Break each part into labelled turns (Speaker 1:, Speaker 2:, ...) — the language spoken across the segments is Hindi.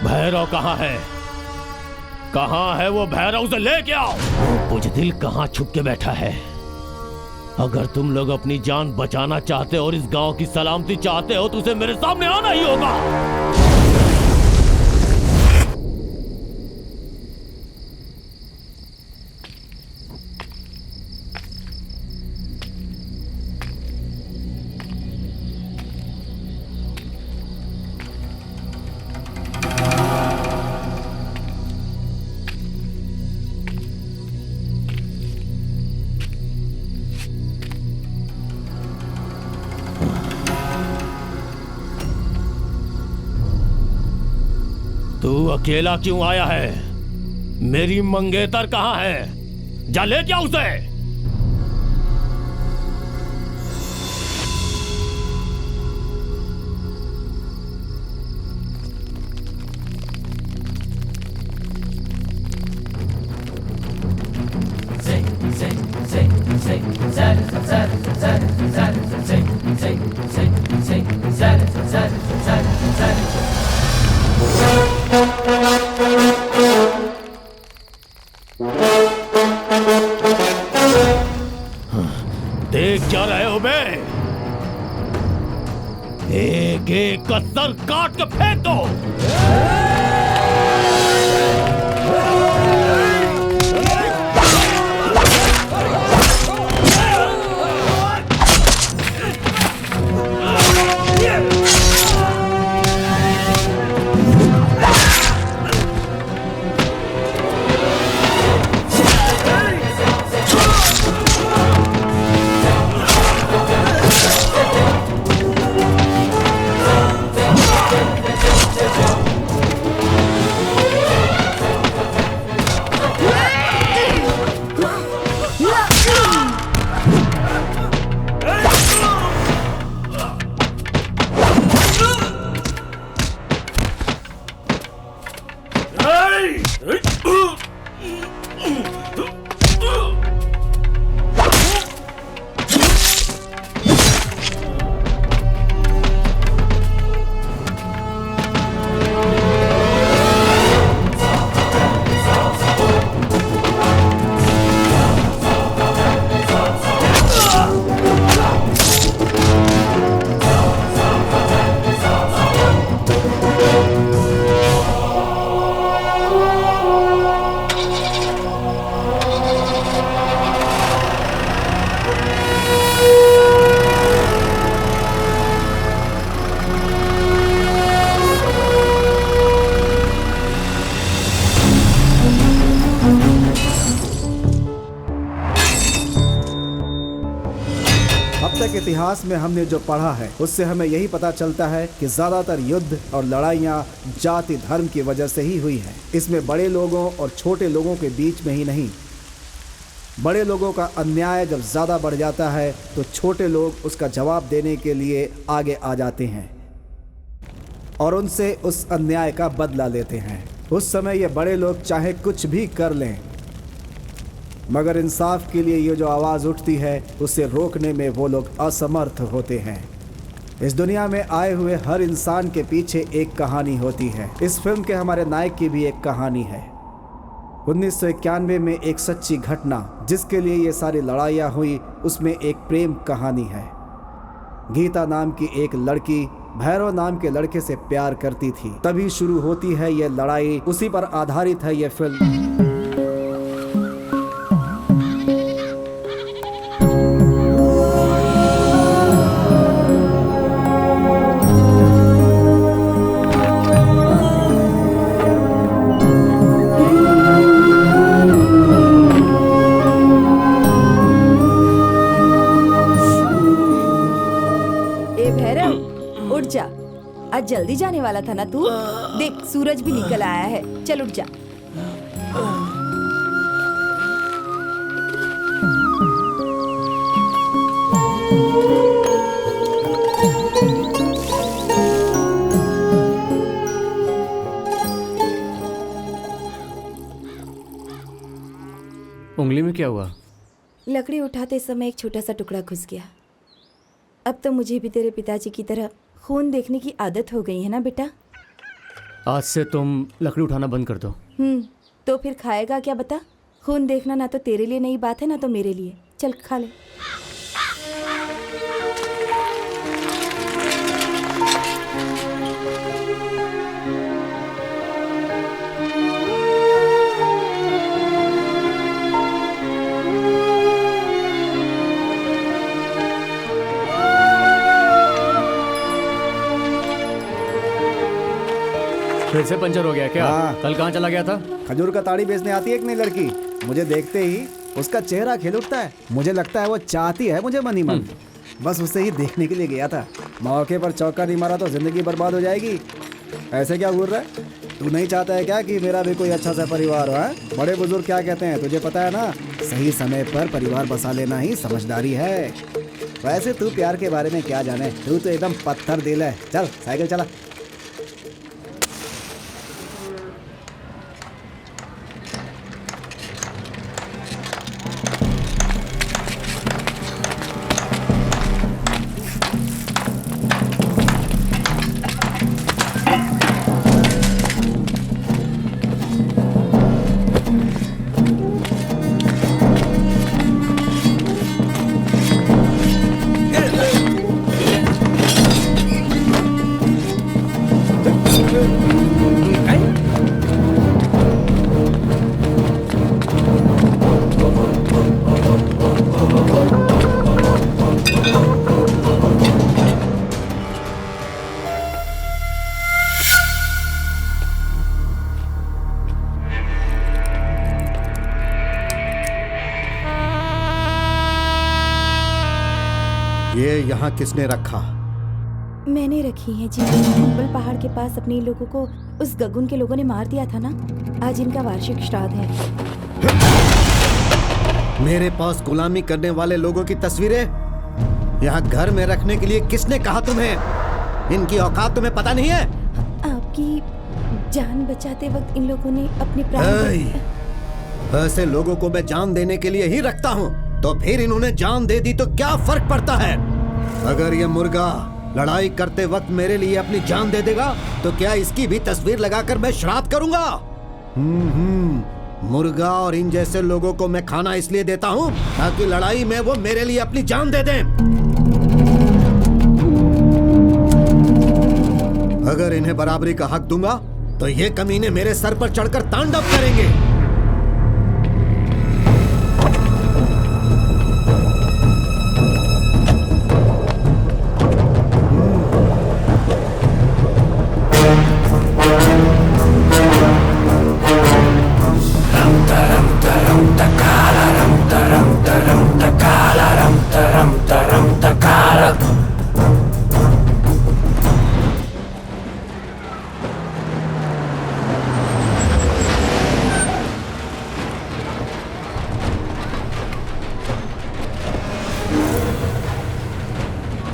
Speaker 1: भैरव कहाँ है? कहाँ है वो भैरव? उसे लेके आओ। बुजदिल कहाँ छुप के बैठा है? अगर तुम लोग अपनी जान बचाना चाहते हो और इस गांव की सलामती चाहते हो तो उसे मेरे सामने आना ही होगा। तू अकेला क्यों आया है? मेरी मंगेतर कहाँ है? जा ले क्या उसे। देख क्या रहे हो बे? एक एक का सर काट के फेंक दो।
Speaker 2: इतिहास में हमने जो पढ़ा है उससे हमें यही पता चलता है कि ज्यादातर युद्ध और लड़ाइयाँ जाति धर्म की वजह से ही हुई हैं। इसमें बड़े लोगों और छोटे लोगों के बीच में ही नहीं, बड़े लोगों का अन्याय जब ज़्यादा बढ़ जाता है तो छोटे लोग उसका जवाब देने के लिए आगे आ जाते हैं और उनसे उस अन्याय का बदला लेते हैं। उस समय ये बड़े लोग चाहे कुछ भी कर लें, मगर इंसाफ के लिए ये जो आवाज़ उठती है उसे रोकने में वो लोग असमर्थ होते हैं। इस दुनिया में आए हुए हर इंसान के पीछे एक कहानी होती है। इस फिल्म के हमारे नायक की भी एक कहानी है। 1991 में एक सच्ची घटना जिसके लिए ये सारी लड़ाइयाँ हुई, उसमें एक प्रेम कहानी है। गीता नाम की एक लड़की भैरव नाम के लड़के से प्यार करती थी, तभी शुरू होती है ये लड़ाई। उसी पर आधारित है ये फिल्म।
Speaker 3: आज जल्दी जाने वाला था ना तू? देख सूरज भी निकल आया है, चल उठ जा।
Speaker 4: उंगली में क्या हुआ?
Speaker 3: लकड़ी उठाते समय एक छोटा सा टुकड़ा घुस गया। अब तो मुझे भी तेरे पिताजी की तरह खून देखने की आदत हो गई है ना बेटा।
Speaker 4: आज से तुम लकड़ी उठाना बंद कर दो।
Speaker 3: तो फिर खाएगा क्या बता? खून देखना ना तो तेरे लिए नई बात है ना तो मेरे लिए। चल खा ले।
Speaker 4: फिर से पंचर हो गया क्या?
Speaker 2: हाँ।
Speaker 4: कल कहाँ चला गया था?
Speaker 2: खजूर का ताड़ी बेचने आती है एक नई लड़की, मुझे देखते ही उसका चेहरा खिल उठता है। मुझे लगता है वो चाहती है मुझे मन ही मन। बस उसे ही देखने के लिए गया था। मौके पर चौका नहीं मारा तो जिंदगी बर्बाद हो जाएगी। ऐसे क्या घूर रहा है? तू नहीं चाहता है क्या कि मेरा भी कोई अच्छा सा परिवार हो? है बड़े बुजुर्ग क्या कहते हैं तुझे पता है ना, सही समय पर परिवार बसा लेना ही समझदारी है। वैसे तू प्यार के बारे में क्या जाने, तू तो एकदम पत्थर दिल है। चल साइकिल चला।
Speaker 5: ये यहाँ किसने रखा?
Speaker 3: मैंने रखी है जी। कुंबल पहाड़ के पास अपने लोगों को उस गगुन के लोगों ने मार दिया था ना। आज इनका वार्षिक श्राद्ध है।
Speaker 5: मेरे पास गुलामी करने वाले लोगों की तस्वीरें यहाँ घर में रखने के लिए किसने कहा तुम्हें? इनकी औकात तुम्हें पता नहीं है?
Speaker 3: आपकी जान बचाते वक्त इन लोगों ने अपने प्राण।
Speaker 5: ऐसे लोगों को मैं जान देने के लिए ही रखता हूँ, तो फिर इन्होंने जान दे दी तो क्या फर्क पड़ता है? अगर ये मुर्गा लड़ाई करते वक्त मेरे लिए अपनी जान दे देगा तो क्या इसकी भी तस्वीर लगाकर मैं श्राद्ध करूंगा? मुर्गा और इन जैसे लोगों को मैं खाना इसलिए देता हूँ ताकि लड़ाई में वो मेरे लिए अपनी जान दे दें। अगर इन्हें बराबरी का हक दूंगा तो ये कमीने मेरे सर पर चढ़कर तांडव करेंगे।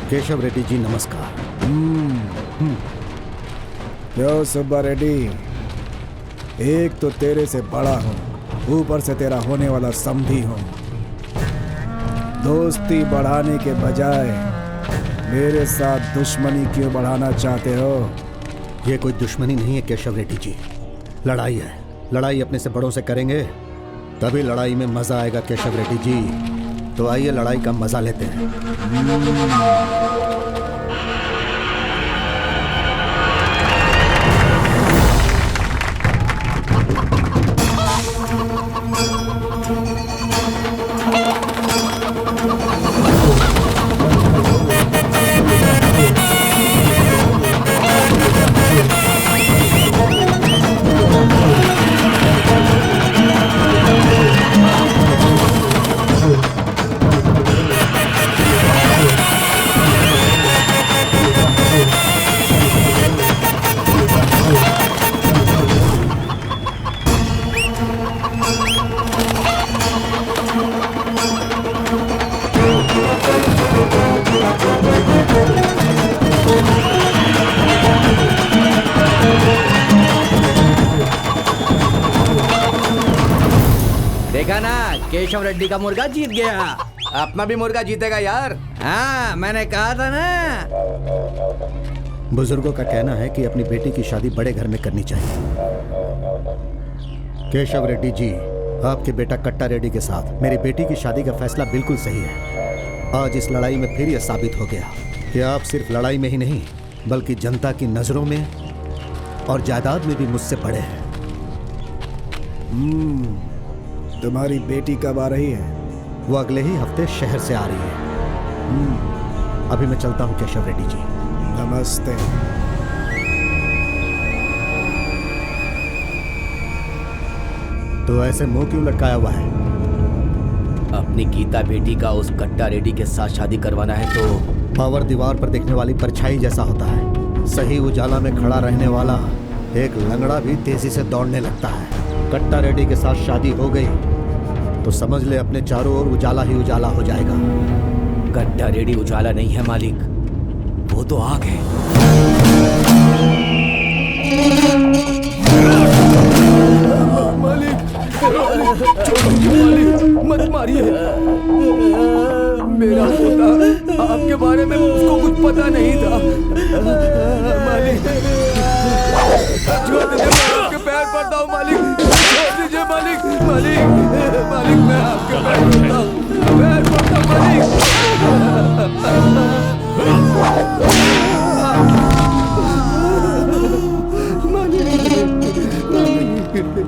Speaker 5: केशव रेड्डी जी नमस्कार।
Speaker 2: यो सुब्बा रेड्डी, एक तो तेरे से बड़ा हूँ, ऊपर से तेरा होने वाला समधी हूँ। दोस्ती बढ़ाने के बजाय मेरे साथ दुश्मनी क्यों बढ़ाना चाहते हो?
Speaker 5: ये कोई दुश्मनी नहीं है केशव रेड्डी जी, लड़ाई है। लड़ाई अपने से बड़ों से करेंगे तभी लड़ाई में मजा आएगा केशव रेड्डी जी। तो आइए लड़ाई का मजा लेते हैं।
Speaker 6: देखा ना, केशव रेड्डी का मुर्गा जीत गया। अपना भी मुर्गा जीतेगा यार। हाँ, मैंने कहा था ना।
Speaker 5: बुजुर्गों का कहना है कि अपनी बेटी की शादी बड़े घर में करनी चाहिए। केशव रेड्डी जी, आपके बेटा कट्टा रेड्डी के साथ मेरी बेटी की शादी का फैसला बिल्कुल सही है। आज इस लड़ाई में फिर यह साबित हो गया कि आप सिर्फ लड़ाई में ही नहीं बल्कि जनता की नजरों में और जायदाद में भी मुझसे बड़े हैं।
Speaker 2: तुम्हारी बेटी कब आ रही है?
Speaker 5: वो अगले ही हफ्ते शहर से आ रही है। अभी मैं चलता हूँ केशव रेड्डी जी।
Speaker 2: नमस्ते।
Speaker 5: तो ऐसे मुंह क्यों लटकाया हुआ है?
Speaker 6: अपनी गीता बेटी का उस कट्टा रेड्डी के साथ शादी करवाना है तो
Speaker 5: पावर दीवार पर दिखने वाली परछाई जैसा होता है। सही उजाला में खड़ा रहने वाला एक लंगड़ा भी तेजी से दौड़ने लगता है। कट्टा रेड्डी के साथ शादी हो गई तो समझ ले अपने चारों ओर उजाला ही उजाला हो जाएगा।
Speaker 6: कट्टा रेड्डी उजाला नहीं है मालिक, वो तो आग है।
Speaker 4: मालिक, मालिक मत मारिए। मेरा पोता आपके बारे में उसको कुछ पता नहीं था। मालिक छोड़ दीजिए, मैं आपके पैर पड़ता हूँ। मालिक छोड़ दीजिए। मालिक मालिक मालिक मैं आपके पैर पड़ता हूँ, पैर पड़ता हूँ मालिक।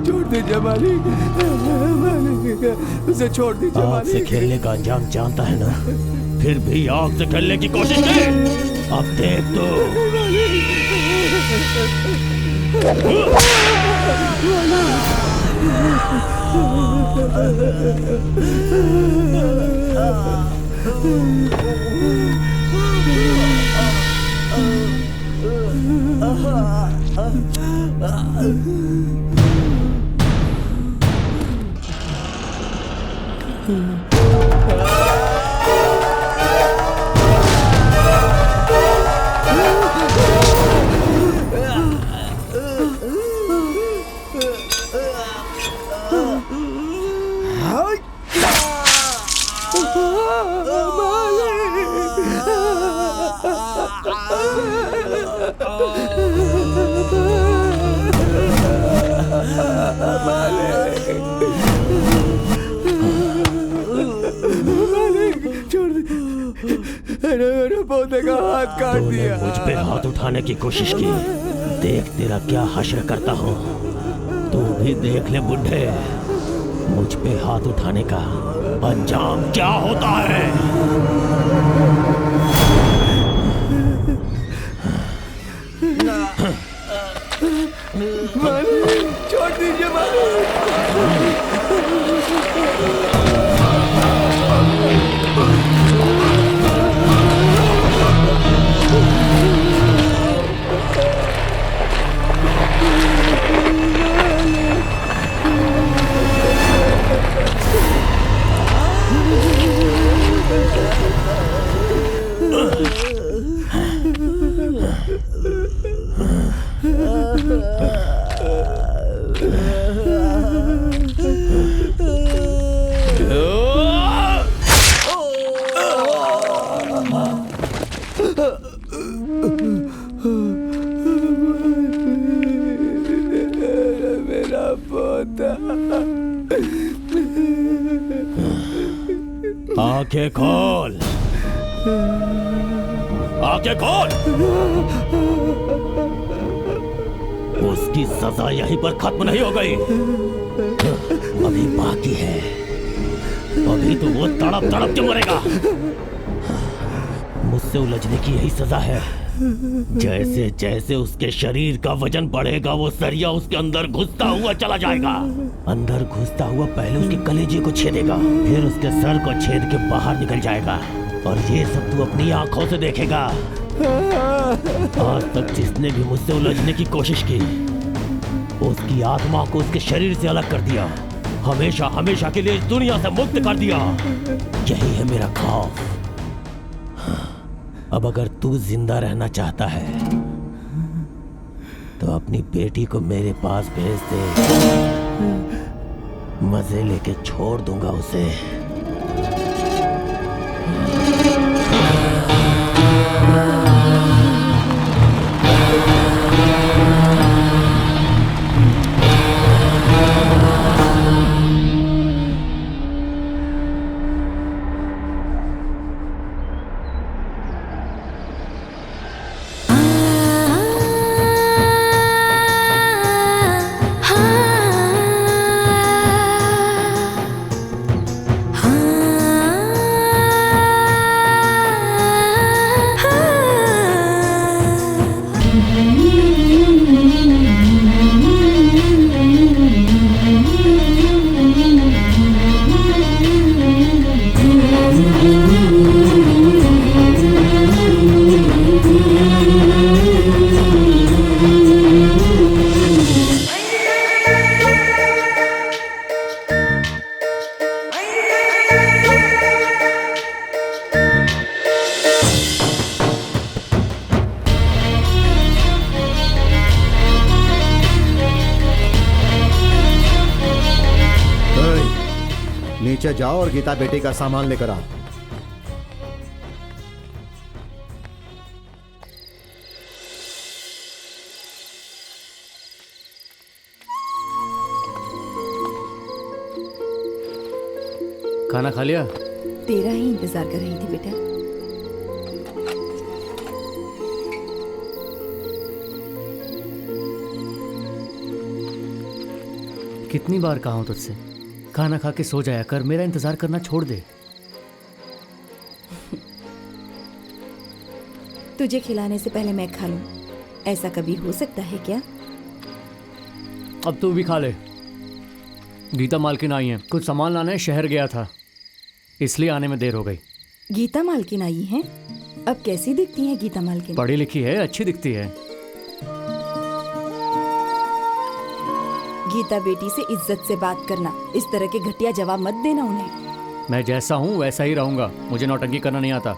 Speaker 4: छोड़ दीजिए मालिक, मालिक उसे छोड़ दीजिए
Speaker 1: आग से
Speaker 4: मालिक।
Speaker 1: खेलने का अंजाम जानता है ना, फिर भी आग से खेलने की कोशिश की। अब देख तो।
Speaker 4: मेरे पौधे का हाथ काट
Speaker 1: तूने
Speaker 4: दिया।
Speaker 1: मुझ पे हाथ उठाने की कोशिश की, देख तेरा क्या हश्र करता हूँ। तू भी देख ले बुढ़े, मुझ पे हाथ उठाने का अंजाम क्या होता है।
Speaker 4: मालिक छोड़ दीजिए मालिक। मेरा पोता।
Speaker 1: आंखें खोल, आंखें खोल। उसकी सजा यहीं पर खत्म नहीं हो गई, अभी बाकी है। अभी तो वो तड़प तड़प के मरेगा। मुझसे उलझने की यही सजा है। जैसे जैसे उसके शरीर का वजन बढ़ेगा, वो सरिया उसके अंदर घुसता हुआ चला जाएगा। अंदर घुसता हुआ पहले उसके कलेजे को छेदेगा, फिर उसके सर को छेद के बाहर निकल जाएगा। और ये सब तू अपनी आंखों से देखेगा। आज तक जिसने भी मुझसे उलझने की कोशिश की, उसकी आत्मा को उसके शरीर से अलग कर दिया, हमेशा हमेशा के लिए इस दुनिया से मुक्त कर दिया। यही है मेरा खौफ। अब अगर तू जिंदा रहना चाहता है तो अपनी बेटी को मेरे पास भेज दे, मजे लेके छोड़ दूंगा उसे।
Speaker 5: नीचे जाओ और गीता बेटी का सामान लेकर आओ।
Speaker 4: खाना खा लिया?
Speaker 3: तेरा ही इंतजार कर रही थी बेटा।
Speaker 4: कितनी बार कहा हूं तुझसे, खाना खा के सो जाया कर, मेरा इंतजार करना छोड़ दे।
Speaker 3: तुझे खिलाने से पहले मैं खा लूं, ऐसा कभी हो सकता है क्या?
Speaker 4: अब तू भी खा ले। गीता मालकिन आई है, कुछ सामान लाने शहर गया था, इसलिए आने में देर हो गई।
Speaker 3: गीता मालकिन आई हैं? अब कैसी दिखती है गीता मालकिन?
Speaker 4: पढ़ी लिखी है, अच्छी दिखती है।
Speaker 3: गीता बेटी से इज्जत से बात करना, इस तरह के घटिया जवाब मत देना उन्हें।
Speaker 4: मैं जैसा हूँ वैसा ही रहूंगा, मुझे नौटंकी करना नहीं आता।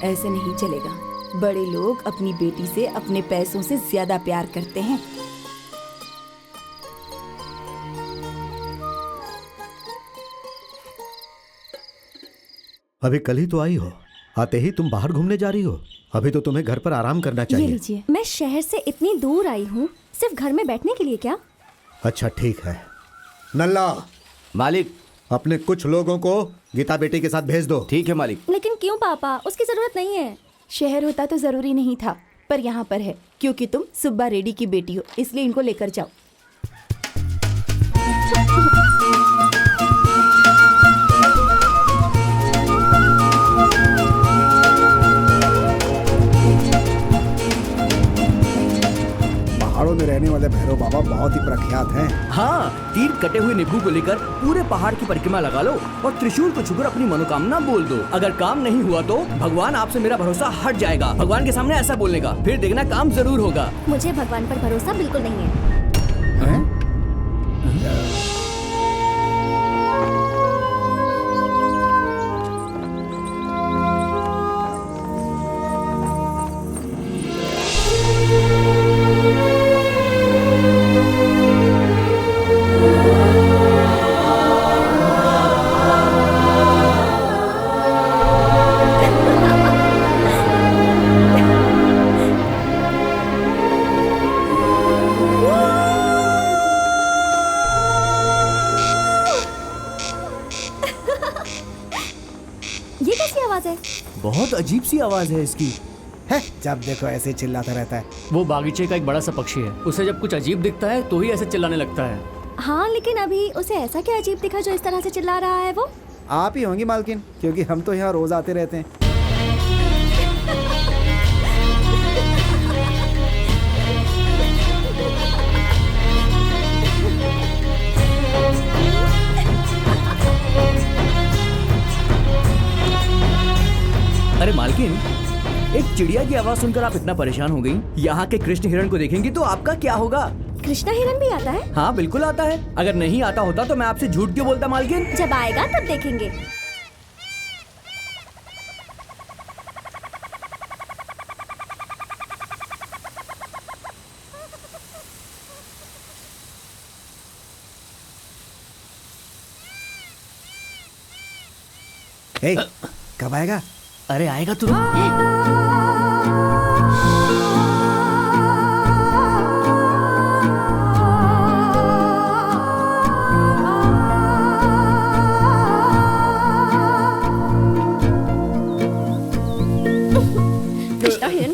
Speaker 3: ऐसे नहीं चलेगा। बड़े लोग अपनी बेटी से अपने पैसों से ज्यादा प्यार करते हैं।
Speaker 5: अभी कल ही तो आई हो, आते ही तुम बाहर घूमने जा रही हो। अभी तो तुम्हें घर पर आराम करना
Speaker 3: ये
Speaker 5: चाहिए।
Speaker 3: लीजिए।
Speaker 7: मैं शहर से इतनी दूर आई हूँ सिर्फ घर में बैठने के लिए क्या?
Speaker 5: अच्छा ठीक है। नल्ला,
Speaker 6: मालिक।
Speaker 5: अपने कुछ लोगों को गीता बेटी के साथ भेज दो।
Speaker 6: ठीक है मालिक।
Speaker 7: लेकिन क्यों पापा, उसकी जरूरत नहीं है।
Speaker 3: शहर होता तो जरूरी नहीं था, पर यहाँ पर है क्योंकि तुम सुब्बा रेड्डी की बेटी हो, इसलिए इनको लेकर जाओ।
Speaker 2: पहाड़ों में रहने वाले भैरव बाबा बहुत ही प्रख्यात हैं।
Speaker 6: हाँ, 3 कटे हुए नींबू को लेकर पूरे पहाड़ की परिक्रमा लगा लो और त्रिशूल को छूकर अपनी मनोकामना बोल दो। अगर काम नहीं हुआ तो भगवान आपसे मेरा भरोसा हट जाएगा। भगवान के सामने ऐसा बोलने का, फिर देखना काम जरूर होगा।
Speaker 7: मुझे भगवान पर भरोसा बिल्कुल नहीं है। ये कैसी आवाज है?
Speaker 6: बहुत अजीब सी आवाज है इसकी।
Speaker 2: है, जब देखो ऐसे ही चिल्लाता रहता है।
Speaker 4: वो बागीचे का एक बड़ा सा पक्षी है, उसे जब कुछ अजीब दिखता है तो ही ऐसे चिल्लाने लगता है।
Speaker 7: हाँ, लेकिन अभी उसे ऐसा क्या अजीब दिखा जो इस तरह से चिल्ला रहा है? वो
Speaker 2: आप ही होंगी मालकिन, क्योंकि हम तो यहाँ रोज आते रहते हैं।
Speaker 6: अरे मालकिन, एक चिड़िया की आवाज सुनकर आप इतना परेशान हो गई। यहाँ के कृष्ण हिरण को देखेंगी तो आपका क्या होगा?
Speaker 7: कृष्णा हिरन भी आता है?
Speaker 6: हाँ बिल्कुल आता है। अगर नहीं आता होता तो मैं आपसे झूठ क्यों बोलता मालकिन?
Speaker 7: जब आएगा तब देखेंगे।
Speaker 2: ए, कब आएगा?
Speaker 4: अरे आएगा तू।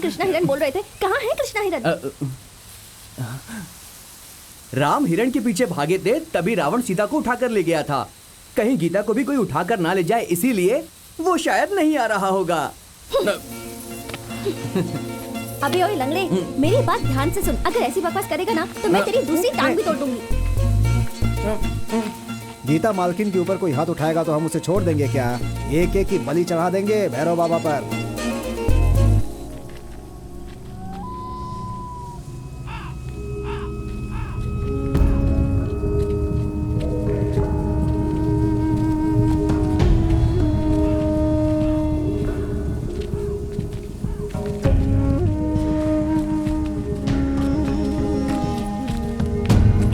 Speaker 7: कृष्णा हिरन बोल रहे थे, कहाँ है कृष्णा हिरन?
Speaker 6: राम हिरण के पीछे भागे थे, तभी रावण सीता को उठाकर ले गया था। कहीं गीता को भी कोई उठाकर ना ले जाए, इसीलिए वो शायद नहीं आ रहा होगा।
Speaker 7: अबे ओए लंगड़े, मेरी बात ध्यान से सुन। अगर ऐसी बकवास करेगा ना तो मैं तेरी दूसरी टांग भी तोड़ दूंगी।
Speaker 2: गीता मालकिन के ऊपर कोई हाथ उठाएगा तो हम उसे छोड़ देंगे क्या? एक एक की बलि चढ़ा देंगे भैरव बाबा पर।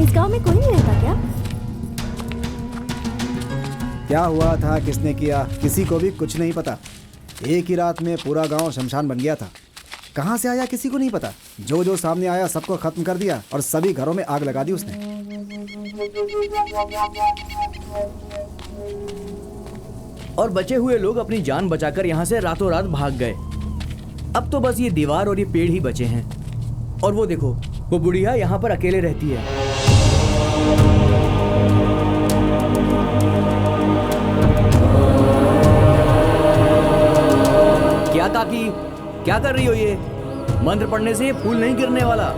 Speaker 7: इस गांव में कोई नहीं रहता क्या?
Speaker 2: क्या हुआ था, किसने किया, किसी को भी कुछ नहीं पता। एक ही रात में पूरा गांव शमशान बन गया था। कहाँ से आया किसी को नहीं पता। जो जो सामने आया सबको खत्म कर दिया और सभी घरों में आग लगा दी उसने।
Speaker 6: और बचे हुए लोग अपनी जान बचाकर यहाँ से रातों रात भाग गए। अब तो बस ये दीवार और ये पेड़ ही बचे हैं। और वो देखो, वो बुढ़िया यहाँ पर अकेले रहती है। क्या काकी, क्या कर रही हो ये? मंत्र पढ़ने से ये फूल नहीं गिरने वाला।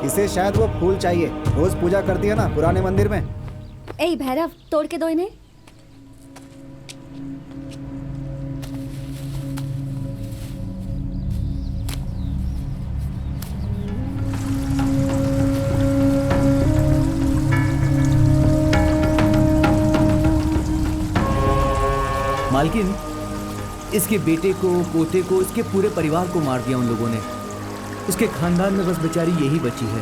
Speaker 2: इसे शायद वो फूल चाहिए। रोज पूजा करती है ना पुराने मंदिर में।
Speaker 7: ए भैरव, तोड़ के दो इन्हें।
Speaker 6: मालकिन, इसके बेटे को, पोते को, इसके पूरे परिवार को मार दिया उन लोगों ने। उसके खानदान में बस बेचारी यही बची है।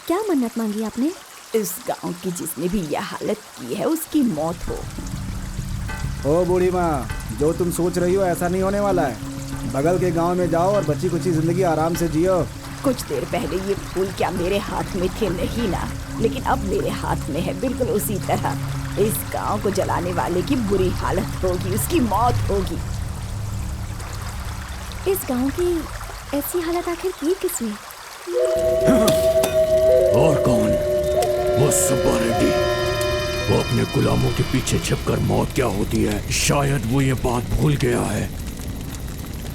Speaker 7: क्या मन्नत मांगी आपने?
Speaker 3: इस गांव की जिसने भी यह हालत की है उसकी मौत हो।
Speaker 2: ओ बूढ़ी माँ, जो तुम सोच रही हो ऐसा नहीं होने वाला है। बगल के गांव में जाओ और बची कुची जिंदगी आराम से जियो।
Speaker 3: कुछ देर पहले ये फूल क्या मेरे हाथ में थे? नहीं ना, लेकिन अब मेरे हाथ में है। बिल्कुल उसी तरह इस गांव को जलाने वाले की बुरी हालत होगी, उसकी मौत होगी।
Speaker 7: इस गांव की ऐसी हालत आखिर की किसने?
Speaker 1: और कौन? वो सुब्बा रेड्डी। वो अपने गुलामों के पीछे छिपकर मौत क्या होती है, शायद वो ये बात भूल गया है।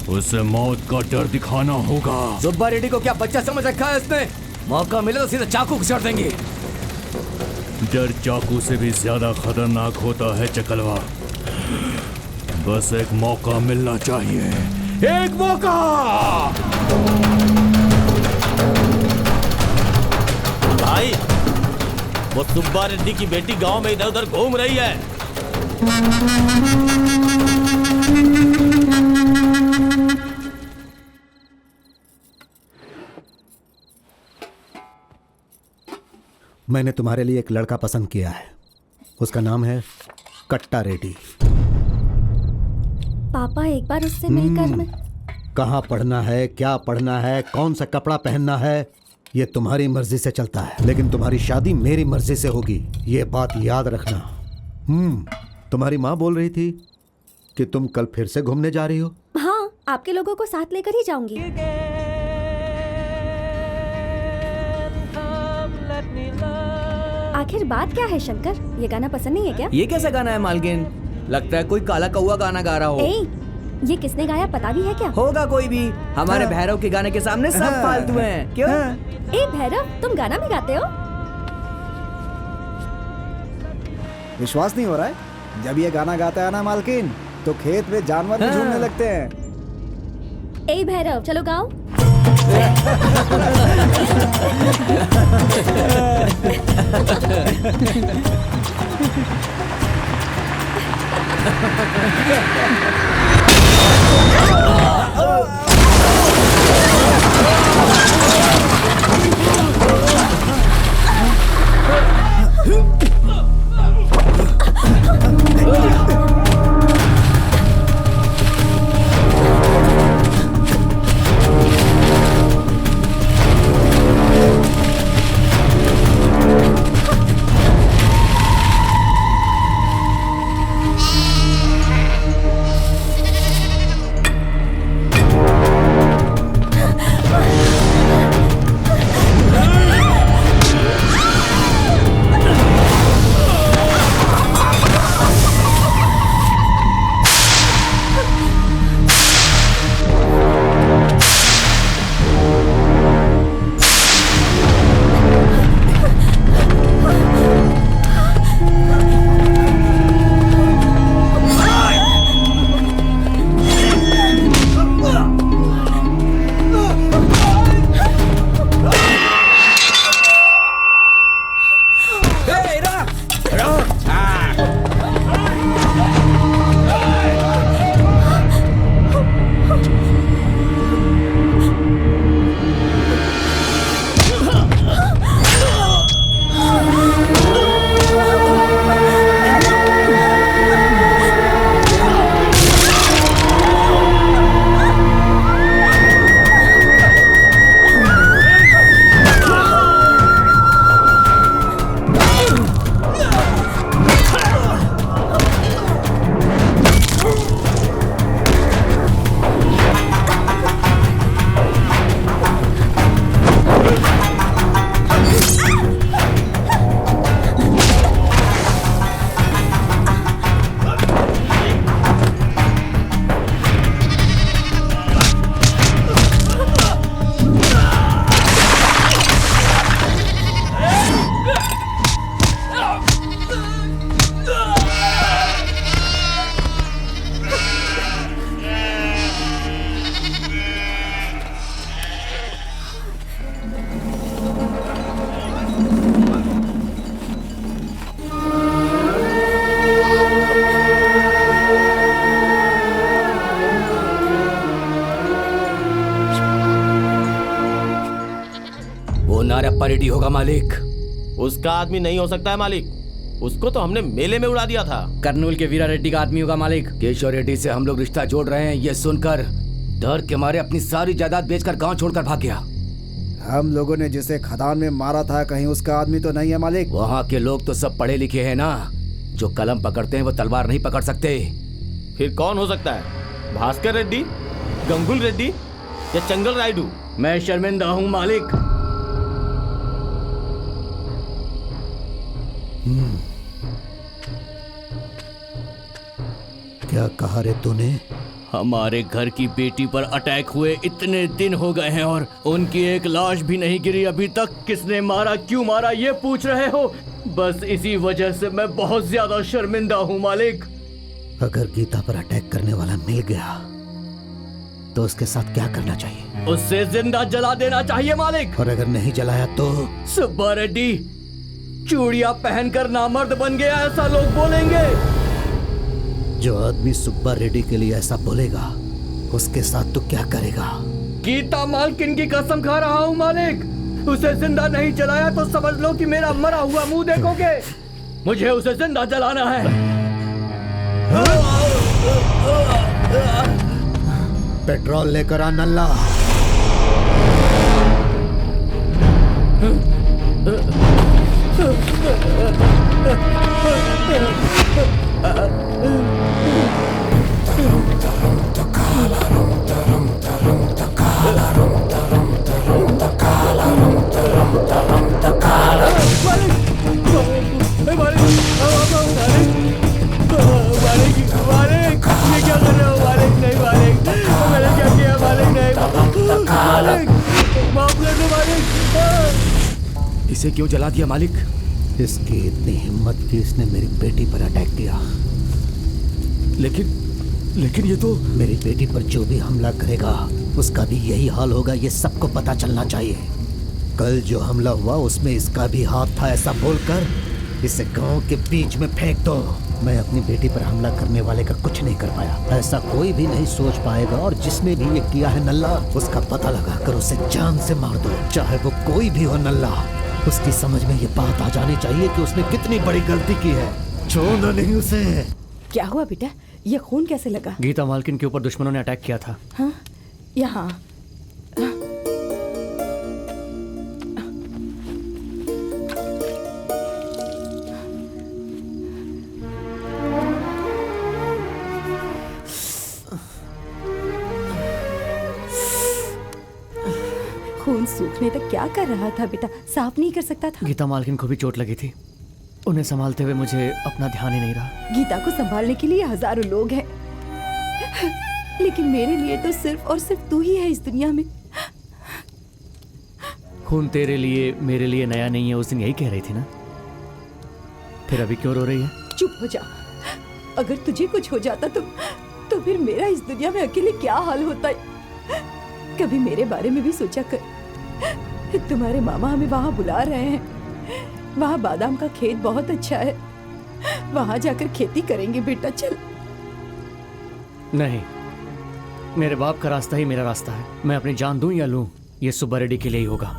Speaker 1: उसे मौत का डर दिखाना होगा।
Speaker 4: सुब्बा रेड्डी को क्या बच्चा समझ रखा है इसने? मौका मिले तो सीधा चाकू घुसा देंगे।
Speaker 1: डर चाकू से भी ज्यादा खतरनाक होता है चकलवा। बस एक मौका मिलना चाहिए, एक मौका। भाई, वो सुब्बा रेड्डी की बेटी गांव में इधर उधर घूम रही है।
Speaker 5: मैंने तुम्हारे लिए एक लड़का पसंद किया है। उसका नाम है कट्टा रेड्डी।
Speaker 7: पापा, एक बार उससे मिलकर मैं...
Speaker 5: कहाँ पढ़ना है, क्या पढ़ना है, कौन सा कपड़ा पहनना है, ये तुम्हारी मर्जी से चलता है, लेकिन तुम्हारी शादी मेरी मर्जी से होगी। ये बात याद रखना। तुम्हारी माँ बोल रही थी कि तुम कल फिर से घूमने जा रही हो।
Speaker 7: हाँ, आपके लोगों को साथ लेकर ही जाऊंगी। आखिर बात क्या है शंकर? ये गाना पसंद नहीं है क्या?
Speaker 6: ये कैसा गाना है मालकिन? लगता है कोई काला कौवा गाना गा रहा हो।
Speaker 7: ये किसने गाया पता भी है क्या?
Speaker 6: होगा कोई भी। हमारे भैरव के गाने के सामने सब फालतू हैं। क्यों?
Speaker 7: ए भैरव, तुम गाना भी गाते हो?
Speaker 2: विश्वास नहीं हो रहा है? जब ये गाना गाता है ना मालकिन, तो खेत में जानवर भी झूमने लगते हैं।
Speaker 7: ए भैरव, चलो गाओ।
Speaker 6: केशप्पा रेड्डी होगा मालिक।
Speaker 1: उसका आदमी नहीं हो सकता है मालिक, उसको तो हमने मेले में उड़ा दिया था।
Speaker 6: कर्नूल के वीरा रेड्डी का आदमी होगा मालिक। केशव रेड्डी से हम लोग रिश्ता जोड़ रहे हैं, ये सुनकर डर के मारे अपनी सारी जायदाद बेचकर गांव छोड़कर भाग गया।
Speaker 2: हम लोगों ने जिसे खदान में मारा था, कहीं उसका आदमी तो नहीं है मालिक?
Speaker 6: वहाँ के लोग तो सब पढ़े लिखे हैं ना, जो कलम पकड़ते हैं वो तलवार नहीं पकड़ सकते।
Speaker 1: फिर कौन हो सकता है? भास्कर रेड्डी, गंगुल रेड्डी या चंगल रायडू?
Speaker 6: मैं शर्मिंदा हूँ मालिक।
Speaker 5: क्या कहा रे तूने?
Speaker 6: हमारे घर की बेटी पर अटैक हुए इतने दिन हो गए हैं और उनकी एक लाश भी नहीं गिरी अभी तक। किसने मारा, क्यों मारा, ये पूछ रहे हो? बस इसी वजह से मैं बहुत ज्यादा शर्मिंदा हूँ मालिक।
Speaker 5: अगर गीता पर अटैक करने वाला मिल गया तो उसके साथ क्या करना चाहिए?
Speaker 6: उससे जिंदा जला देना चाहिए मालिक।
Speaker 5: और अगर नहीं जलाया तो?
Speaker 6: सुब्बा रेड्डी चूड़ियां पहनकर नामर्द बन गया, ऐसा लोग बोलेंगे।
Speaker 5: जो आदमी सुब्बा रेड्डी के लिए ऐसा बोलेगा उसके साथ तू क्या करेगा?
Speaker 6: गीता मालकिन की कसम खा रहा हूँ मालिक, उसे जिंदा नहीं जलाया तो समझ लो कि मेरा मरा हुआ मुंह देखोगे। मुझे उसे जिंदा जलाना है।
Speaker 5: पेट्रोल लेकर आ नल्ला।
Speaker 6: इसे क्यों जला दिया मालिक?
Speaker 5: इसकी इतनी हिम्मत कि इसने मेरी बेटी पर अटैक किया।
Speaker 6: लेकिन ये तो
Speaker 5: मेरी बेटी पर जो भी हमला करेगा उसका भी यही हाल होगा, ये सबको पता चलना चाहिए। कल जो हमला हुआ उसमें इसका भी हाथ था, ऐसा बोलकर इसे गांव के बीच में फेंक दो। मैं अपनी बेटी पर हमला करने वाले का कुछ नहीं कर पाया, ऐसा कोई भी नहीं सोच पाएगा। और जिसने भी ये किया है नल्ला, उसका पता लगाकर उसे जान से मार दो, चाहे वो कोई भी हो नल्ला। उसकी समझ में ये बात आ जानी चाहिए कि उसने कितनी बड़ी गलती की है। छोड़ना नहीं उसे।
Speaker 3: क्या हुआ बेटा, ये खून कैसे लगा?
Speaker 6: गीता मालकिन के ऊपर दुश्मनों ने अटैक किया था।
Speaker 3: हाँ? यहाँ खून सूखने तक क्या कर रहा था बेटा? साफ नहीं कर सकता था?
Speaker 6: गीता मालकिन को भी चोट लगी थी, उन्हें संभालते हुए मुझे अपना ध्यान ही नहीं रहा।
Speaker 3: गीता को संभालने के लिए हजारों लोग हैं, लेकिन मेरे लिए तो सिर्फ और सिर्फ तू ही है इस दुनिया में।
Speaker 6: खून तेरे लिए मेरे लिए नया नहीं है, उस दिन यही कह रही थी ना? फिर अभी क्यों रो रही है?
Speaker 3: चुप हो जा। अगर तुझे कुछ हो जाता तो फिर मेरा इस दुनिया में अकेले क्या हाल होता है? कभी मेरे बारे में भी सोचा कर। तुम्हारे मामा हमें वहाँ बुला रहे हैं, वहाँ बादाम का खेत बहुत अच्छा है, वहाँ जाकर खेती करेंगे बेटा, चल।
Speaker 6: नहीं, मेरे बाप का रास्ता ही मेरा रास्ता है। मैं अपनी जान दूं या लूं, ये सुब्बा रेड्डी के लिए ही होगा।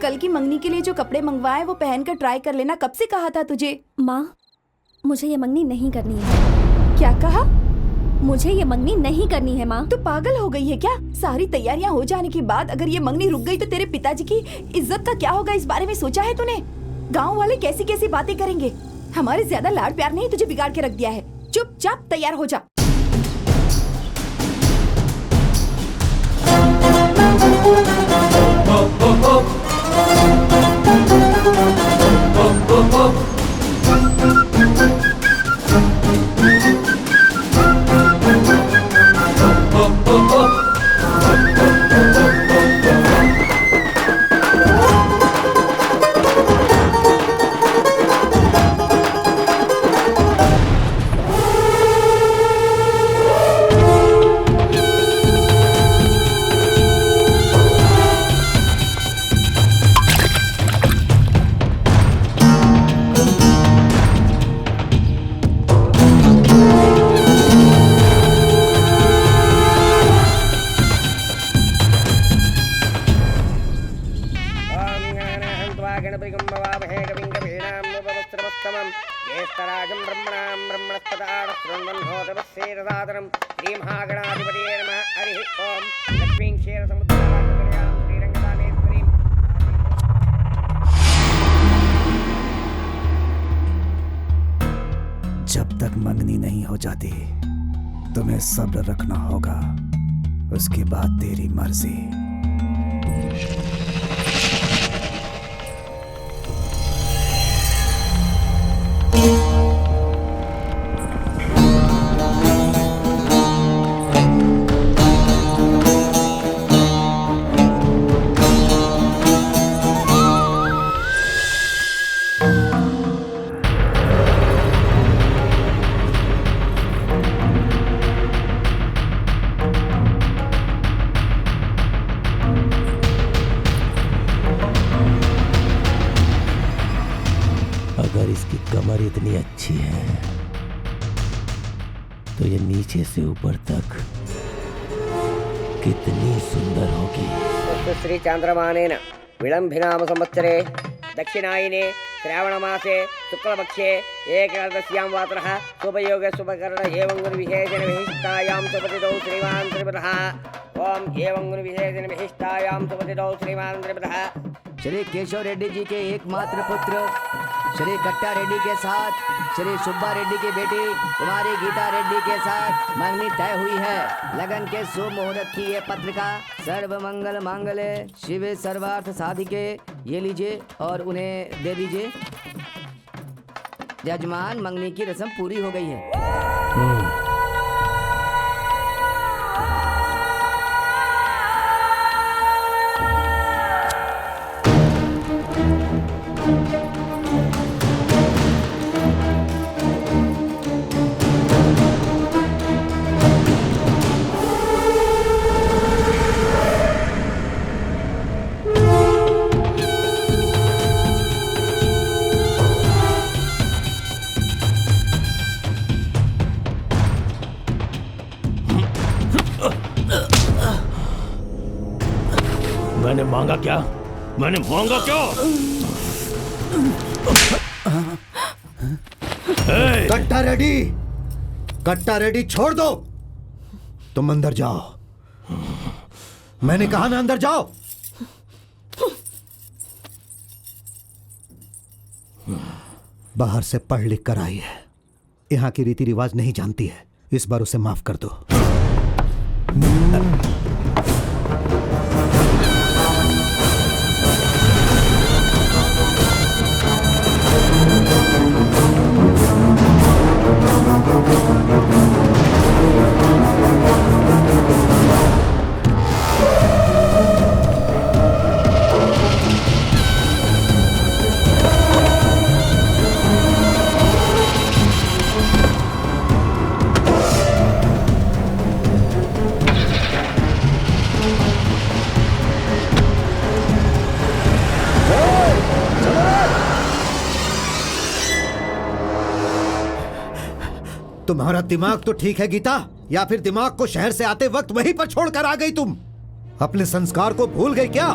Speaker 3: कल की मंगनी के लिए जो कपड़े मंगवाए वो पहनकर ट्राई कर लेना। कब से कहा था तुझे?
Speaker 7: माँ, मुझे ये मंगनी नहीं करनी है।
Speaker 3: क्या कहा?
Speaker 7: मुझे ये मंगनी नहीं करनी है माँ।
Speaker 3: तू पागल हो गई है क्या? सारी तैयारियां हो जाने के बाद अगर ये मंगनी रुक गई तो तेरे पिताजी की इज्जत का क्या होगा? इस बारे में सोचा है तूने? गाँव वाले कैसी कैसी बातें करेंगे। हमारे ज्यादा लाड प्यार नहीं तुझे बिगाड़ के रख दिया है। चुपचाप तैयार हो जा।
Speaker 8: ब्रह्मवामहे कविं कवीनां उपवस्त्रमस्तमं ज्येष्ठराजं ब्रह्मणां ब्रह्मणस्पदाडस्रवन्नोतपस्येरसादनं श्रीमहागणाधिपतये नमः हरिः ओम् लक्ष्मीं क्षीरसमुद्रां श्रीरङ्गदानेश्वरीं
Speaker 2: जब तक मंगनी नहीं हो जाती तुम्हें सब्र रखना होगा, उसके बाद तेरी मर्जी।
Speaker 1: अगर इसकी कमर इतनी अच्छी है तो ये नीचे से ऊपर तक कितनी सुंदर होगी।
Speaker 8: श्री चांद्रमानेन विलंबिनाम संवत्सरे दक्षिणायने श्रावणमासे शुक्लपक्षे एकादश्यां वातरः शुभयोगे शुभकरण एवं गुणविशेषेण विशिष्टायां सुपतितौ श्रीमान् त्रिपदः। ओम एवं गुणविशेषेण विशिष्टायां सुपतितौ श्रीमान् त्रिपदः।
Speaker 6: श्री केशव रेड्डी जी के एकमात्र पुत्र श्री कट्टा रेड्डी के साथ श्री सुब्बा रेड्डी की बेटी कुमारी गीता रेड्डी के साथ मंगनी तय हुई है। लगन के शुभ मुहूर्त की ये पत्रिका सर्व मंगल मांगल्ये शिवे सर्वार्थ साधिके। ये लीजिए और उन्हें दे दीजिए। यजमान, मंगनी की रस्म पूरी हो गई है।
Speaker 1: मैंने मांगा क्या? मैंने मांगा क्या?
Speaker 5: कट्टा रेडी, कट्टा रेडी छोड़ दो। तुम अंदर जाओ। मैंने कहा ना अंदर जाओ। बाहर से पढ़ लिख कर आई है, यहाँ की रीति रिवाज नहीं जानती है। इस बार उसे माफ कर दो। तुम्हारा दिमाग तो ठीक है गीता, या फिर दिमाग को शहर से आते वक्त वहीं पर छोड़कर आ गई तुम? अपने संस्कार को भूल गई क्या?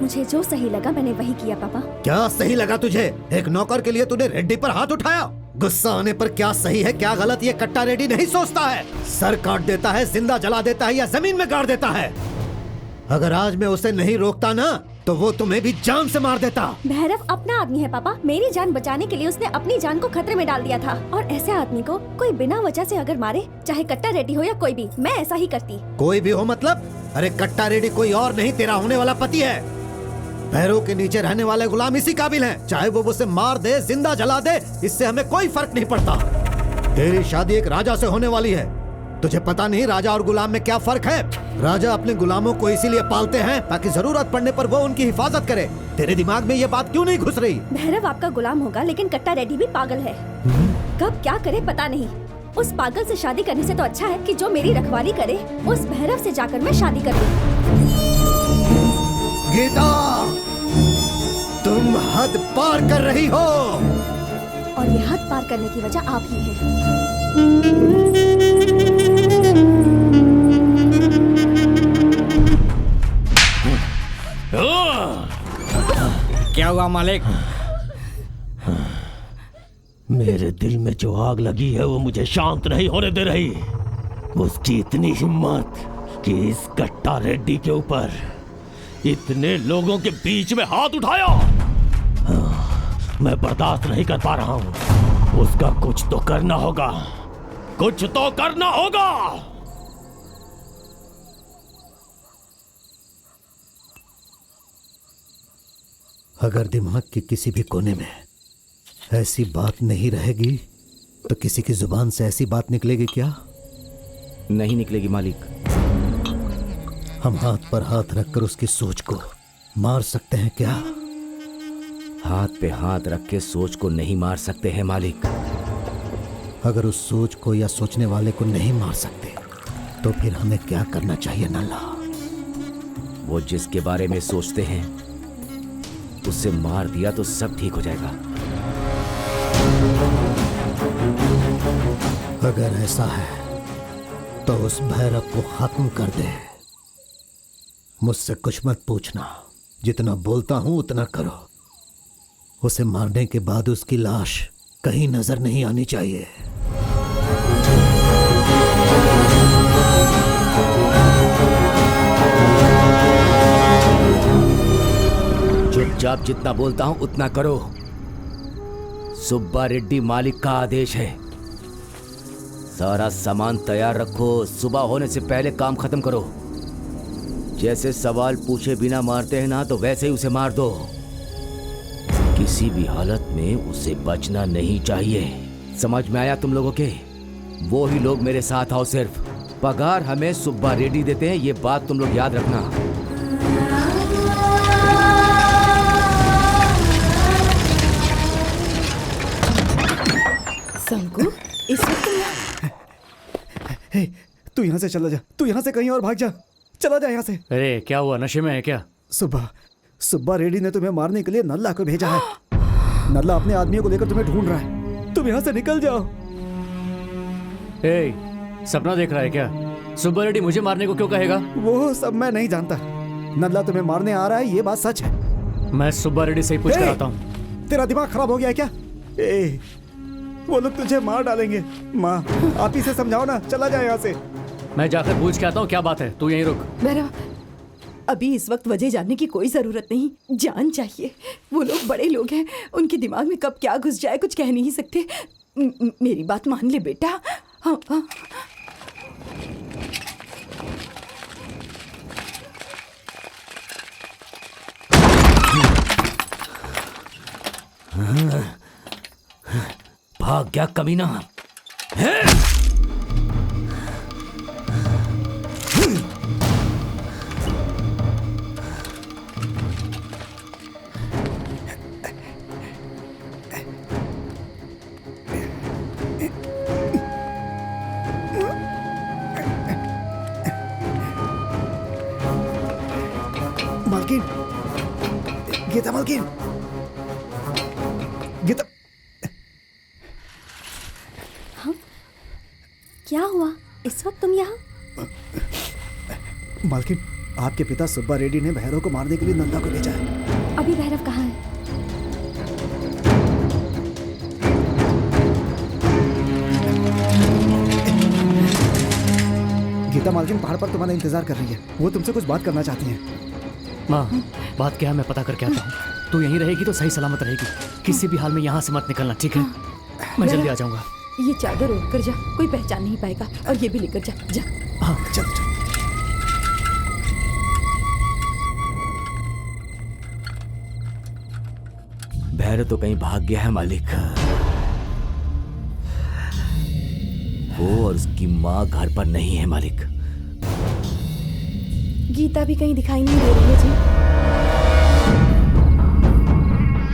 Speaker 7: मुझे जो सही लगा मैंने वही किया पापा।
Speaker 5: क्या सही लगा तुझे? एक नौकर के लिए तूने रेड्डी पर हाथ उठाया। गुस्सा आने पर क्या सही है क्या गलत ये कट्टा रेड्डी नहीं सोचता है। सर काट देता है, जिंदा जला देता है या जमीन में गाड़ देता है। अगर आज मैं उसे नहीं रोकता ना तो वो तुम्हें भी जान से मार देता।
Speaker 7: भैरव अपना आदमी है पापा। मेरी जान बचाने के लिए उसने अपनी जान को खतरे में डाल दिया था, और ऐसे आदमी को कोई बिना वजह से अगर मारे, चाहे कट्टा रेड्डी हो या कोई भी, मैं ऐसा ही करती।
Speaker 5: कोई भी हो मतलब? अरे कट्टा रेड्डी कोई और नहीं, तेरा होने वाला पति है। पैरों के नीचे रहने वाले गुलाम इसी काबिल हैं। चाहे वो उसे मार दे, जिंदा जला दे, इससे हमें कोई फर्क नहीं पड़ता। तेरी शादी एक राजा से होने वाली है। तुझे पता नहीं राजा और गुलाम में क्या फर्क है? राजा अपने गुलामों को इसीलिए पालते हैं ताकि जरूरत पड़ने पर वो उनकी हिफाजत करे। तेरे दिमाग में ये बात क्यों नहीं घुस रही?
Speaker 7: भैरव आपका गुलाम होगा, लेकिन कट्टा रेड्डी भी पागल है। कब क्या करे पता नहीं। उस पागल से शादी करने से तो अच्छा है कि जो मेरी रखवाली करे, उस भैरव से जाकर मैं शादी कर लूं।
Speaker 5: गीता, तुम हद पार कर रही हो।
Speaker 7: और ये हद पार करने की वजह आप ही हैं।
Speaker 8: क्या
Speaker 9: क्या हुआ मालिक?
Speaker 1: मेरे दिल में जो आग लगी है वो मुझे शांत नहीं होने दे रही। उसकी इतनी हिम्मत कि इस कट्टा रेड्डी के ऊपर इतने लोगों के बीच में हाथ उठाया। मैं बर्दाश्त नहीं कर पा रहा हूं। उसका कुछ तो करना होगा, कुछ तो करना होगा।
Speaker 5: अगर दिमाग के किसी भी कोने में ऐसी बात नहीं रहेगी तो किसी की जुबान से ऐसी बात निकलेगी क्या?
Speaker 6: नहीं निकलेगी मालिक।
Speaker 5: हम हाथ पर हाथ रखकर उसकी सोच को मार सकते हैं क्या?
Speaker 6: हाथ पे हाथ रख के सोच को नहीं मार सकते हैं मालिक।
Speaker 5: अगर उस सोच को या सोचने वाले को नहीं मार सकते तो फिर हमें क्या करना चाहिए नल्ला?
Speaker 6: वो जिसके बारे में सोचते हैं उसे मार दिया तो सब ठीक हो जाएगा।
Speaker 5: अगर ऐसा है तो उस भैरव को खत्म कर दे। मुझसे कुछ मत पूछना, जितना बोलता हूं उतना करो। उसे मारने के बाद उसकी लाश कहीं नजर नहीं आनी चाहिए।
Speaker 6: चुपचाप जितना बोलता हूं उतना करो। सुब्बा रेड्डी मालिक का आदेश है। सारा सामान तैयार रखो, सुबह होने से पहले काम खत्म करो। जैसे सवाल पूछे बिना मारते हैं ना, तो वैसे ही उसे मार दो। किसी भी हालत में उसे बचना नहीं चाहिए। समझ में आया तुम लोगों के? वो ही लोग मेरे साथ आओ। सिर्फ पगार हमें सुब्बा रेड्डी देते हैं, ये बात तुम लोग याद रखना।
Speaker 3: शंकु, इस वक्त
Speaker 2: हे, तू यहाँ से चला जा। तू यहाँ से कहीं और भाग जा। चला जा यहाँ से।
Speaker 9: अरे क्या हुआ, नशे में है क्या?
Speaker 2: सुब्बा रेड्डी ने तुम्हें मारने के लिए नल्ला को भेजा है। नल्ला अपने आदमियों को लेकर तुम्हें ढूंढ रहा है। तुम यहाँ से निकल जाओ।
Speaker 9: सपना देख रहा है क्या? सुब्बा रेड्डी मुझे मारने को क्यों कहेगा?
Speaker 2: वो सब मैं नहीं जानता। नल्ला तुम्हें मारने आ रहा है, ये बात सच है।
Speaker 9: मैं सुब्बा रेड्डी से ही पूछ कर आता हूँ।
Speaker 2: तेरा दिमाग खराब हो गया है क्या? वो लोग तुझे मार डालेंगे। माँ, आप ही से समझाओ ना। चला जाए यहाँ से।
Speaker 9: मैं जाकर पूछ के आता हूँ क्या बात है। तू यहीं रुक।
Speaker 3: भैरव, अभी इस वक्त वजह जानने की कोई जरूरत नहीं। जान चाहिए। वो लोग बड़े लोग हैं, उनके दिमाग में कब क्या घुस जाए कुछ कह नहीं सकते। मेरी बात मान ले बेटा। हाँ, हाँ।
Speaker 6: भाग गया कमीना।
Speaker 2: मालकिन, गीता मालकिन, गीता।
Speaker 7: हाँ? क्या हुआ? इस वक्त तुम यहाँ?
Speaker 2: मालकिन, आपके पिता सुब्बा रेड्डी ने भैरव को मारने के लिए नंदा को भेजा है।
Speaker 7: अभी भैरव कहाँ है?
Speaker 2: गीता मालकिन पहाड़ पर तुम्हारा इंतजार कर रही है। वो तुमसे कुछ बात करना चाहती हैं।
Speaker 9: माँ, बात क्या है मैं पता करके आता हूँ। तू यहीं रहेगी तो सही सलामत रहेगी। किसी भी हाल में यहाँ से मत निकलना, ठीक है? मैं जल्दी आ जाऊंगा।
Speaker 3: ये चादर ओढ़ कर जा, कोई पहचान नहीं पाएगा। और ये भी लेकर जा। जा।
Speaker 2: हाँ, चलो चलो।
Speaker 6: भैरव तो कहीं भाग गया है मालिक। वो और उसकी माँ घर पर नहीं है मालिक।
Speaker 3: गीता भी कहीं दिखाई नहीं दे रही है जी।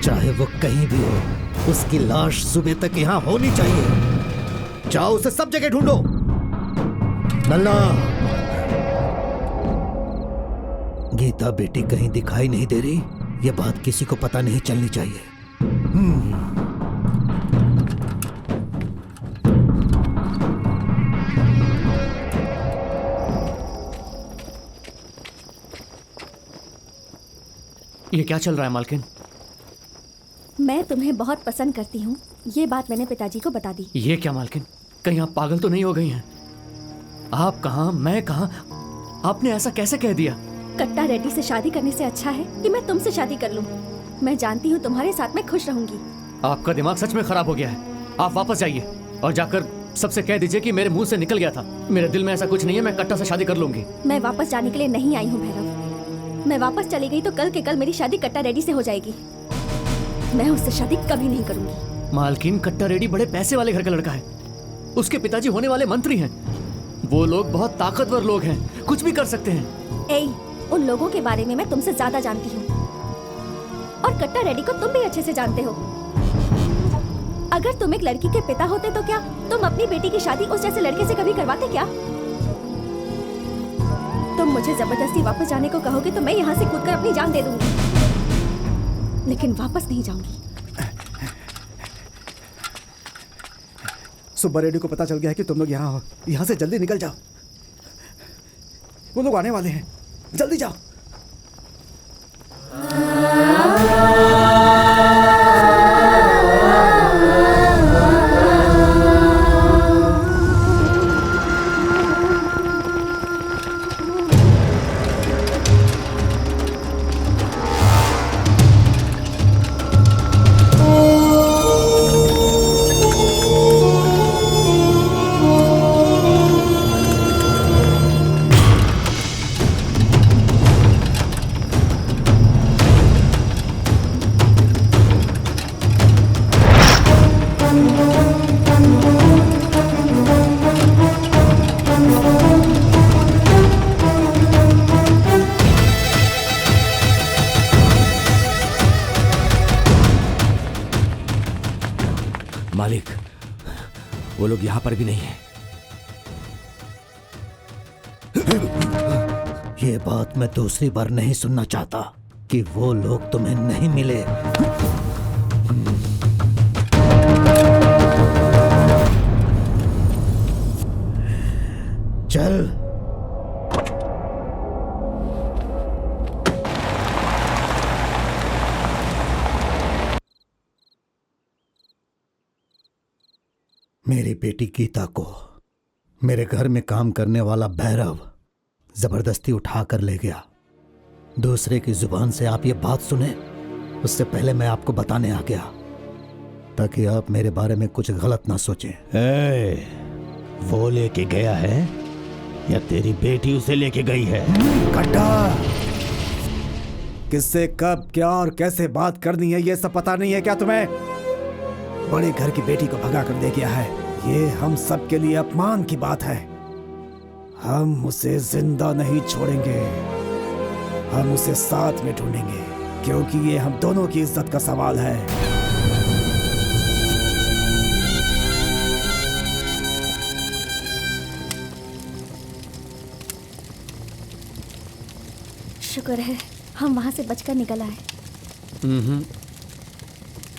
Speaker 5: चाहे वो कहीं भी हो, उसकी लाश सुबह तक यहाँ होनी चाहिए। जाओ उसे सब जगह ढूंढो। नल्ला, गीता बेटी कहीं दिखाई नहीं दे रही, ये बात किसी को पता नहीं चलनी चाहिए।
Speaker 9: ये क्या चल रहा है मालकिन?
Speaker 7: मैं तुम्हें बहुत पसंद करती हूँ, ये बात मैंने पिताजी को बता दी।
Speaker 9: ये क्या मालकिन, कहीं आप पागल तो नहीं हो गई हैं? आप कहाँ, मैं कहाँ? आपने ऐसा कैसे कह दिया?
Speaker 7: कट्टा रेड्डी से शादी करने से अच्छा है कि मैं तुमसे शादी कर लूँ। मैं जानती हूँ तुम्हारे साथ मैं खुश रहूंगी।
Speaker 9: आपका दिमाग सच में खराब हो गया है। आप वापस जाइए और जाकर सबसे कह दीजिए कि मेरे मुंह से निकल गया था। मेरे दिल में ऐसा कुछ नहीं है, मैं कट्टा से शादी कर लूंगी।
Speaker 7: मैं वापस जाने के लिए नहीं आई हूँ भैरव। मैं वापस चली गई तो कल के कल मेरी शादी कट्टा रेड्डी से हो जाएगी। मैं उससे शादी कभी नहीं करूंगी।
Speaker 9: मालकिन, कट्टा रेड्डी बड़े पैसे वाले घर का लड़का है। उसके पिताजी होने वाले मंत्री हैं। वो लोग बहुत ताकतवर लोग हैं, कुछ भी कर सकते हैं।
Speaker 7: ए, उन लोगों के बारे में मैं तुमसे ज्यादा जानती हूँ और कट्टा रेड्डी को तुम भी अच्छे से जानते हो। अगर तुम एक लड़की के पिता होते तो क्या तुम अपनी बेटी की शादी उस जैसे लड़के से कभी करवाते क्या? तुम मुझे जबरदस्ती वापस जाने को कहोगे तो मैं यहाँ से कूदकर अपनी जान दे दूंगी, लेकिन वापस नहीं जाऊंगी।
Speaker 2: सुब्बा रेड्डी को पता चल गया है कि तुम लोग यहाँ हो। यहाँ से जल्दी निकल जाओ, वो लोग आने वाले हैं। जल्दी जाओ।
Speaker 1: मालिक, वो लोग यहाँ पर भी नहीं है।
Speaker 5: ये बात मैं दूसरी बार नहीं सुनना चाहता कि वो लोग तुम्हें नहीं मिले। चल। मेरी बेटी गीता को मेरे घर में काम करने वाला भैरव जबरदस्ती उठा कर ले गया। दूसरे की जुबान से आप ये बात सुने उससे पहले मैं आपको बताने आ गया, ताकि आप मेरे बारे में कुछ गलत ना सोचें।
Speaker 1: वो लेके गया है या तेरी बेटी उसे लेके गई है?
Speaker 2: कट्टा, किससे कब क्या और कैसे बात करनी है ये सब पता नहीं है क्या तुम्हें? बड़े घर की बेटी को भगा कर दे गया है। ये हम सब के लिए अपमान की बात है। हम उसे जिंदा नहीं छोड़ेंगे, हम उसे साथ में ढूंढेंगे, क्योंकि ये हम दोनों की इज्जत का सवाल है।
Speaker 7: शुक्र है हम वहां से बचकर निकल आए।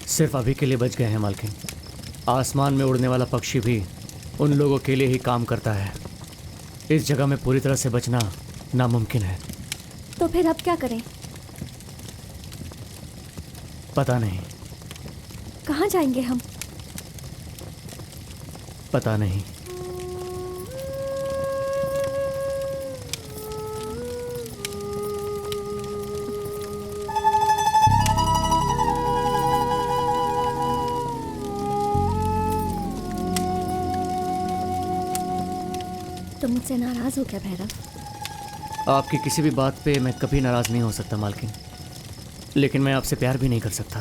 Speaker 9: सिर्फ अभी के लिए बच गए हैं मालकिन। आसमान में उड़ने वाला पक्षी भी उन लोगों के लिए ही काम करता है। इस जगह में पूरी तरह से बचना नामुमकिन है।
Speaker 7: तो फिर अब क्या करें?
Speaker 9: पता नहीं।
Speaker 7: कहाँ जाएंगे हम?
Speaker 9: पता नहीं।
Speaker 7: तुम मुझसे नाराज हो क्या भैरव?
Speaker 9: आपकी किसी भी बात पे मैं कभी नाराज नहीं हो सकता मालकिन, लेकिन मैं आपसे प्यार भी नहीं कर सकता।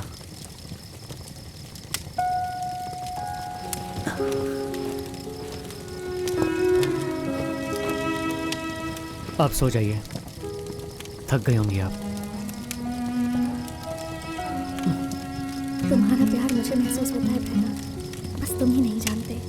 Speaker 9: आप सो जाइए, थक गई होंगी आप।
Speaker 7: तुम्हारा प्यार मुझे महसूस होता है भैरव, बस तुम ही नहीं जानते।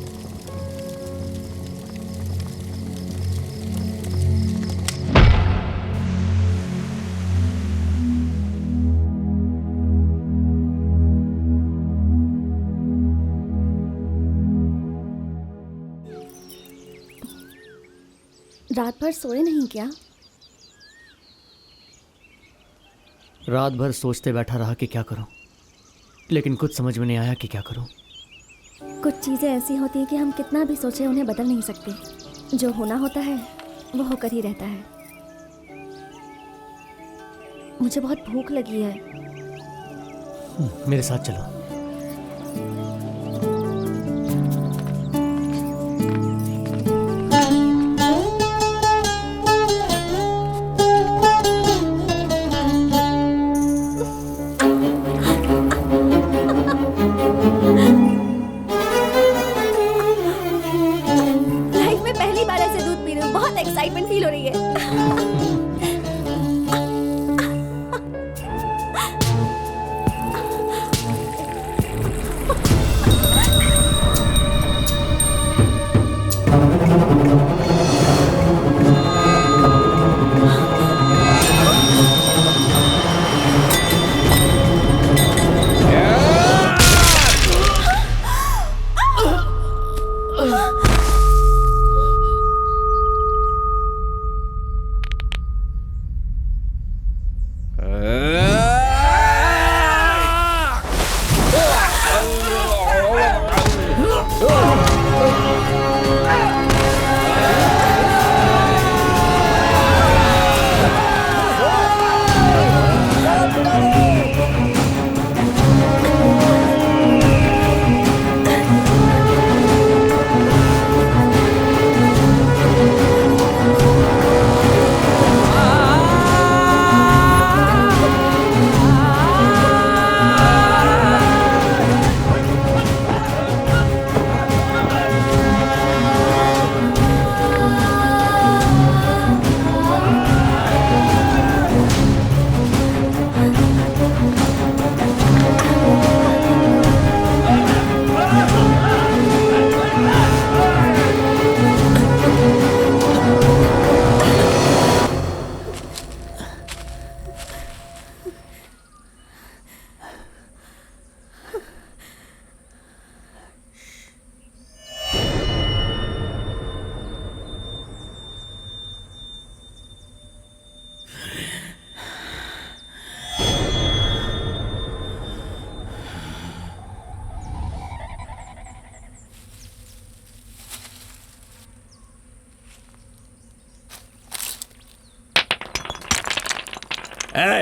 Speaker 7: रात भर सोए नहीं क्या?
Speaker 9: रात भर सोचते बैठा रहा कि क्या करूं। लेकिन कुछ समझ में नहीं आया कि क्या करूं।
Speaker 7: कुछ चीजें ऐसी होती हैं कि हम कितना भी सोचें उन्हें बदल नहीं सकते। जो होना होता है वो होकर ही रहता है। मुझे बहुत भूख लगी है।
Speaker 9: मेरे साथ चलो।
Speaker 7: लाइफ में पहली बार ऐसे दूध पी रही हूँ, बहुत एक्साइटमेंट फील हो रही है।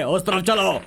Speaker 1: उस तरफ चलो।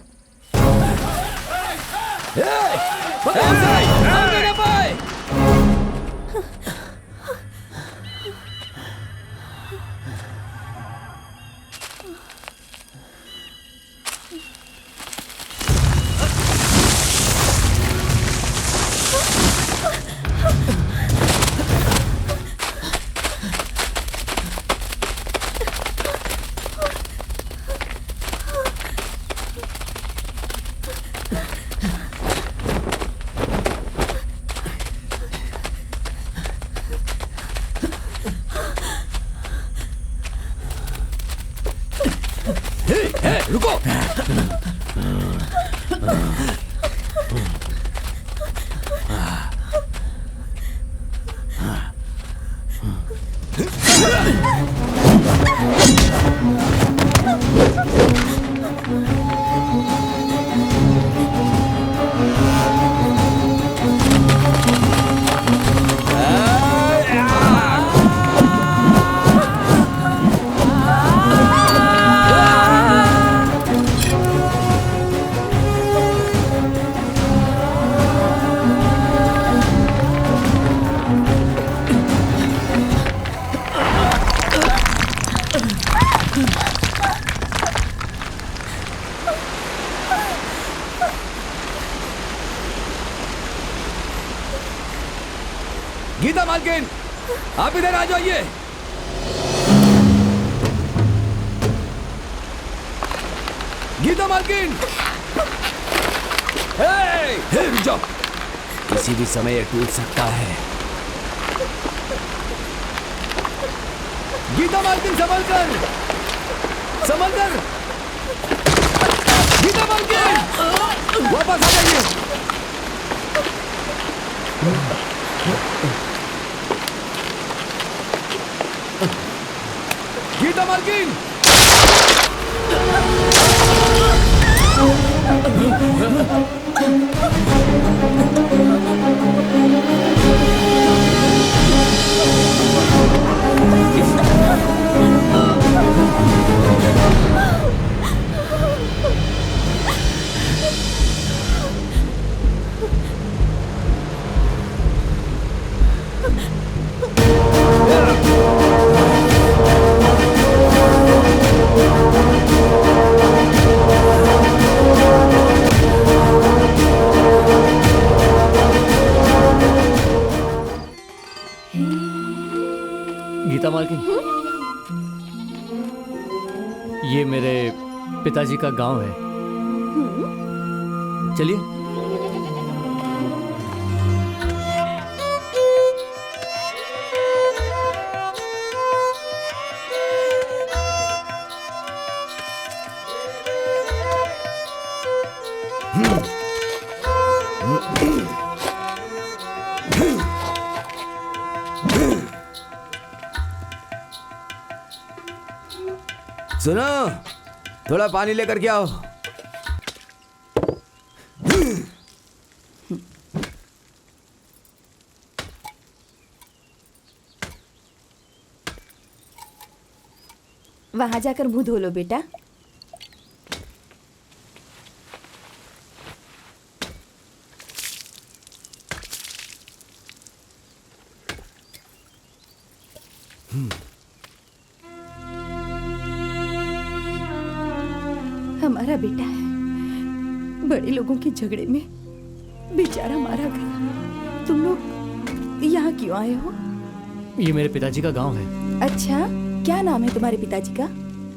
Speaker 6: रुको। गीता मालकिन, आप इधर आ जाइए। गीता मालकिन, रुक जाओ, किसी भी समय ये टूट सकता है। गीता मालकिन, संभल कर, संभल कर। गीता मालकिन, वापस आ जाइए। गीता मालकिन,
Speaker 9: मालकिन, ये मेरे पिताजी का गांव है। चलिए।
Speaker 4: सुनो, थोड़ा पानी लेकर के आओ।
Speaker 3: वहां जाकर मुंह धो लो बेटा। हमारा बेटा है, बड़े लोगों के झगड़े में बेचारा मारा गया। तुम लोग यहाँ क्यों आए हो?
Speaker 9: ये मेरे पिताजी का गांव है।
Speaker 3: अच्छा, क्या नाम है तुम्हारे पिताजी का?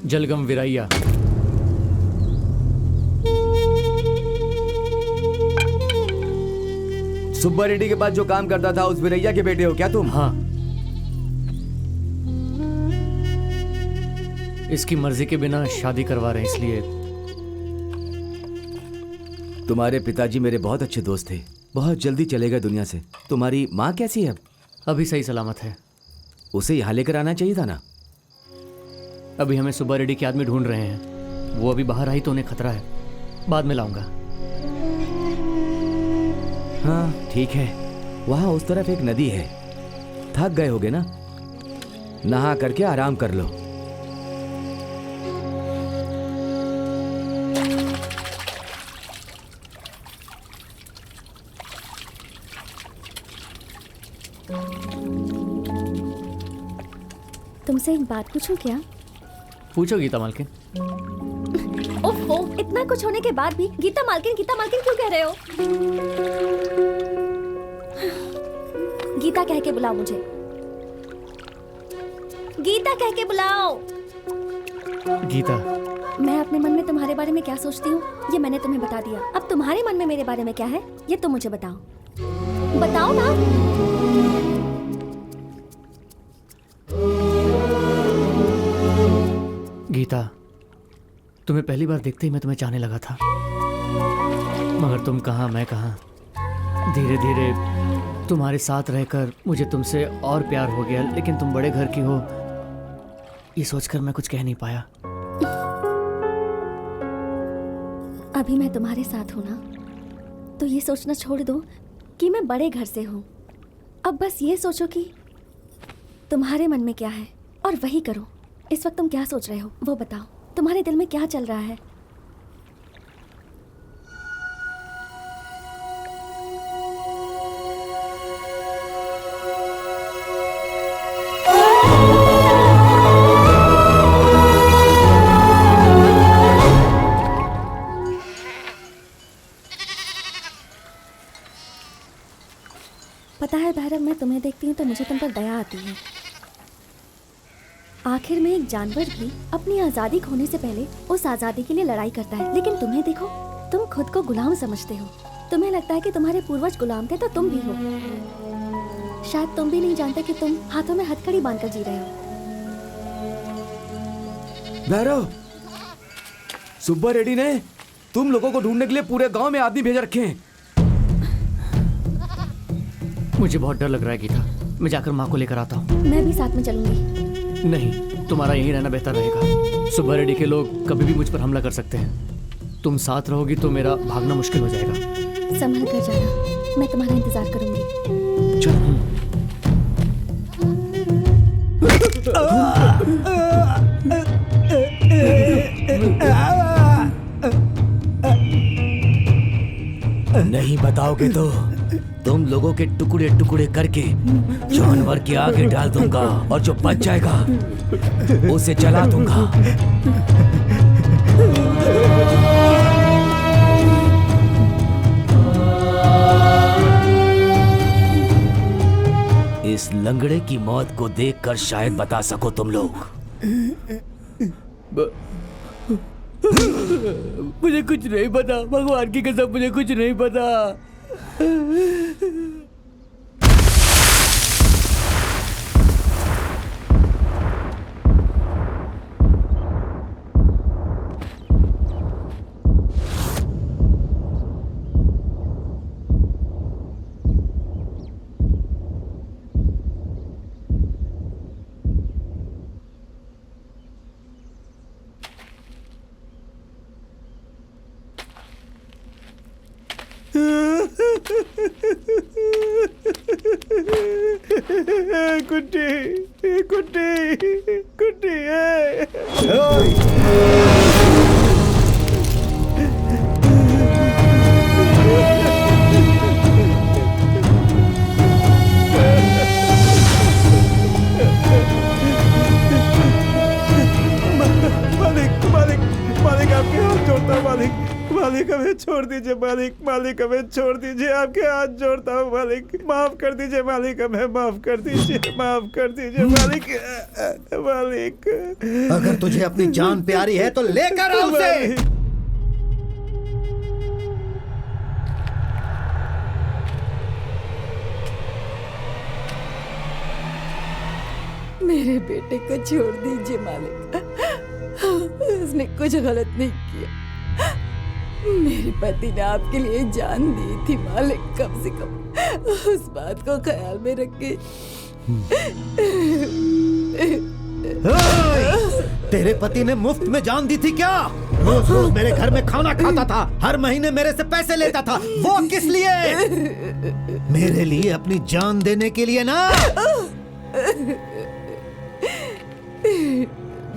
Speaker 9: जलगम विराइया।
Speaker 4: सुब्बा रेड्डी के पास जो काम करता था उस विरैया के बेटे हो क्या तुम?
Speaker 9: हाँ। इसकी मर्जी के बिना शादी करवा रहे हैं, इसलिए।
Speaker 4: तुम्हारे पिताजी मेरे बहुत अच्छे दोस्त थे, बहुत जल्दी चले गए दुनिया से। तुम्हारी माँ कैसी है अब?
Speaker 9: अभी सही सलामत है।
Speaker 4: उसे यहाँ लेकर आना चाहिए था ना।
Speaker 9: अभी हमें सुब्बा रेड्डी के आदमी ढूंढ रहे हैं। वो अभी बाहर आई तो उन्हें खतरा है। बाद में लाऊंगा।
Speaker 4: हाँ ठीक है। वहाँ उस तरफ एक नदी है। थक गए होगे ना, नहा करके आराम कर लो।
Speaker 7: तुमसे एक बात पूछूं क्या?
Speaker 9: पूछो गीता मालकिन।
Speaker 7: ओफो, इतना कुछ होने के बाद भी गीता मालकिन क्यों कह रहे हो? गीता कह के बुलाओ मुझे। गीता कह के बुलाओ।
Speaker 9: गीता,
Speaker 7: मैं अपने मन में तुम्हारे बारे में क्या सोचती हूँ ये मैंने तुम्हें बता दिया। अब तुम्हारे मन में मेरे बारे में क्या है ये तुम मुझे बताओ। बताओ ना।
Speaker 9: गीता, तुम्हें पहली बार देखते ही मैं तुम्हें चाहने लगा था, मगर तुम कहाँ मैं कहाँ। धीरे धीरे तुम्हारे साथ रहकर मुझे तुमसे और प्यार हो गया। लेकिन तुम बड़े घर की हो ये सोचकर मैं कुछ कह नहीं पाया।
Speaker 7: अभी मैं तुम्हारे साथ हूं ना, तो ये सोचना छोड़ दो कि मैं बड़े घर से हूँ। अब बस ये सोचो कि तुम्हारे मन में क्या है और वही करो। इस वक्त तुम क्या सोच रहे हो वो बताओ। तुम्हारे दिल में क्या चल रहा है? पता है भैरव, मैं तुम्हें देखती हूँ तो मुझे तुम पर दया आती है। आखिर में एक जानवर भी अपनी आज़ादी खोने से पहले उस आज़ादी के लिए लड़ाई करता है। लेकिन तुम्हें देखो, तुम खुद को गुलाम समझते हो। तुम्हें लगता है कि तुम्हारे पूर्वज गुलाम थे तो तुम भी हो। शायद तुम भी नहीं जानते कि तुम हाथों में हथकड़ी बांधकर जी रहे हो।
Speaker 4: भैरव, सुब्बा रेड्डी ने तुम लोगों को ढूंढने के लिए पूरे गांव में आदमी भेज रखे हैं।
Speaker 9: मुझे बहुत डर लग रहा है गीता, मैं जाकर माँ को लेकर आता हूँ।
Speaker 7: मैं भी साथ में चलूंगी।
Speaker 9: नहीं, तुम्हारा यहीं रहना बेहतर रहेगा। सुब्बा रेड्डी के लोग कभी भी मुझ पर हमला कर सकते हैं। तुम साथ रहोगी तो मेरा भागना मुश्किल हो जाएगा।
Speaker 7: संभल कर जाना, मैं तुम्हारा इंतजार करूंगी।
Speaker 9: चलो।
Speaker 4: नहीं बताओगे तो तुम लोगों के टुकड़े टुकड़े करके जानवर के आगे डाल दूंगा और जो बच जाएगा उसे जला दूंगा।
Speaker 1: इस लंगड़े की मौत को देखकर शायद बता सको तुम लोग।
Speaker 9: मुझे कुछ नहीं पता, भगवान की कसम मुझे कुछ नहीं पता। कुट्टी कुट्टी कुट्टी मालिक आपके हाथ जोड़ता हूँ मालिक हमें छोड़ दीजिए मालिक हमें छोड़ दीजिए, आपके हाथ जोड़ता हूँ मालिक, माफ कर दीजिए मालिक, हमें माफ कर दीजिए मालिक।
Speaker 5: अगर तुझे अपनी जान प्यारी है तो लेकर आओ उसे।
Speaker 3: मेरे बेटे को छोड़ दीजिए मालिक, उसने कुछ गलत नहीं किया। मेरे पति ने आपके लिए जान दी थी मालिक, कम से कम उस बात को ख्याल में रखे।
Speaker 5: तेरे पति ने मुफ्त में जान दी थी क्या? रोज रोज मेरे घर में खाना खाता था, हर महीने मेरे से पैसे लेता था, वो किस लिए? मेरे लिए अपनी जान देने के लिए ना।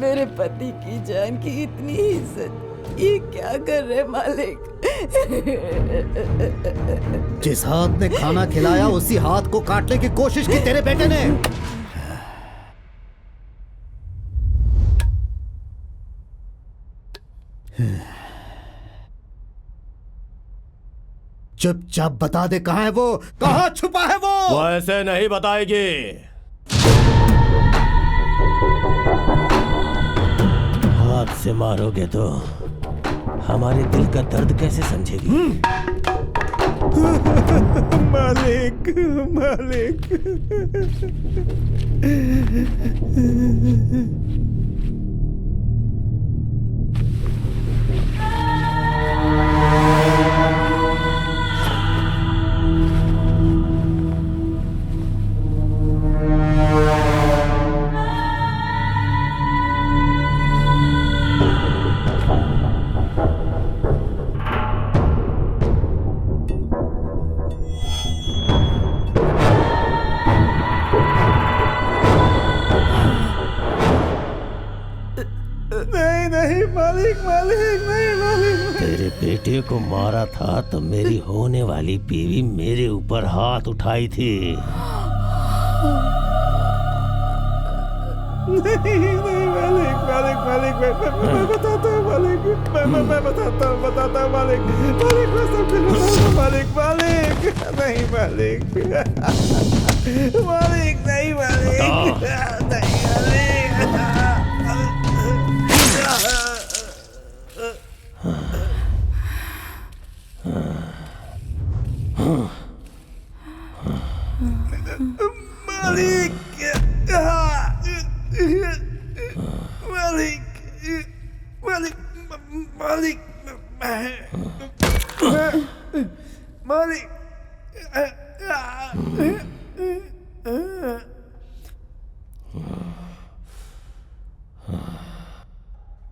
Speaker 3: मेरे पति की जान की इतनी इज्जत, ये क्या कर रहे मालिक?
Speaker 5: जिस हाथ ने खाना खिलाया उसी हाथ को काटने की कोशिश की तेरे बेटे ने। चुपचाप बता दे कहाँ है वो, कहाँ छुपा है वो
Speaker 1: ऐसे नहीं बताएगी। हाथ से मारोगे तो हमारे दिल का दर्द कैसे समझेगी?
Speaker 9: मालिक
Speaker 1: तेरे बेटे को मारा था तो मेरी होने वाली बीवी मेरे ऊपर हाथ उठाई थी।
Speaker 9: नहीं मालिक, मैं बताता हूँ मालिक, मैं बताता हूँ मालिक, मैं सब कुछ बताता हूँ मालिक, नहीं मालिक, नहीं मालिक।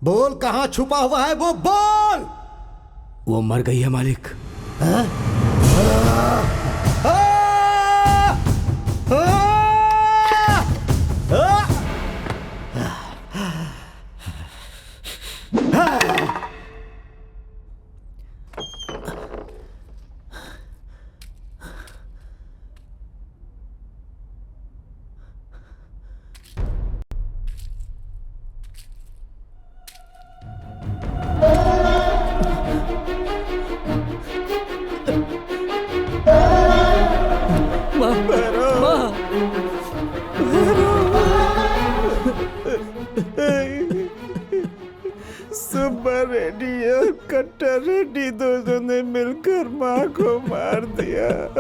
Speaker 5: बोल कहाँ छुपा हुआ है वो, बोल।
Speaker 6: वो मर गई है मालिक।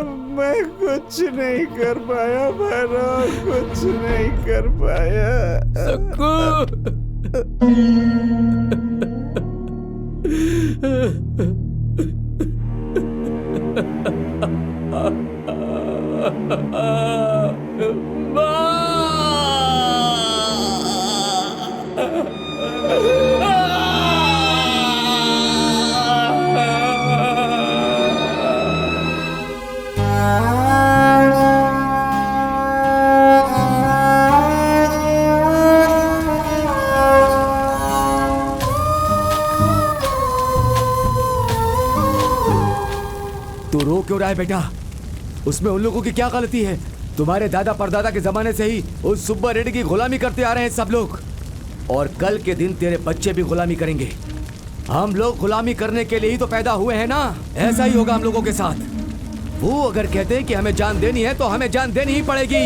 Speaker 2: मैं कुछ नहीं कर पाया भैरव, कुछ नहीं कर पाया।
Speaker 4: तू रो क्यों रहा है बेटा? उसमें उन लोगों की क्या गलती है? तुम्हारे दादा परदादा के जमाने से ही उस सुब्बा रेड्डी की गुलामी करते आ रहे हैं सब लोग, और कल के दिन तेरे बच्चे भी गुलामी करेंगे। हम लोग गुलामी करने के लिए ही तो पैदा हुए हैं ना, ऐसा ही होगा हम लोगों के साथ। वो अगर कहते हैं कि हमें जान देनी है तो हमें जान देनी ही पड़ेगी।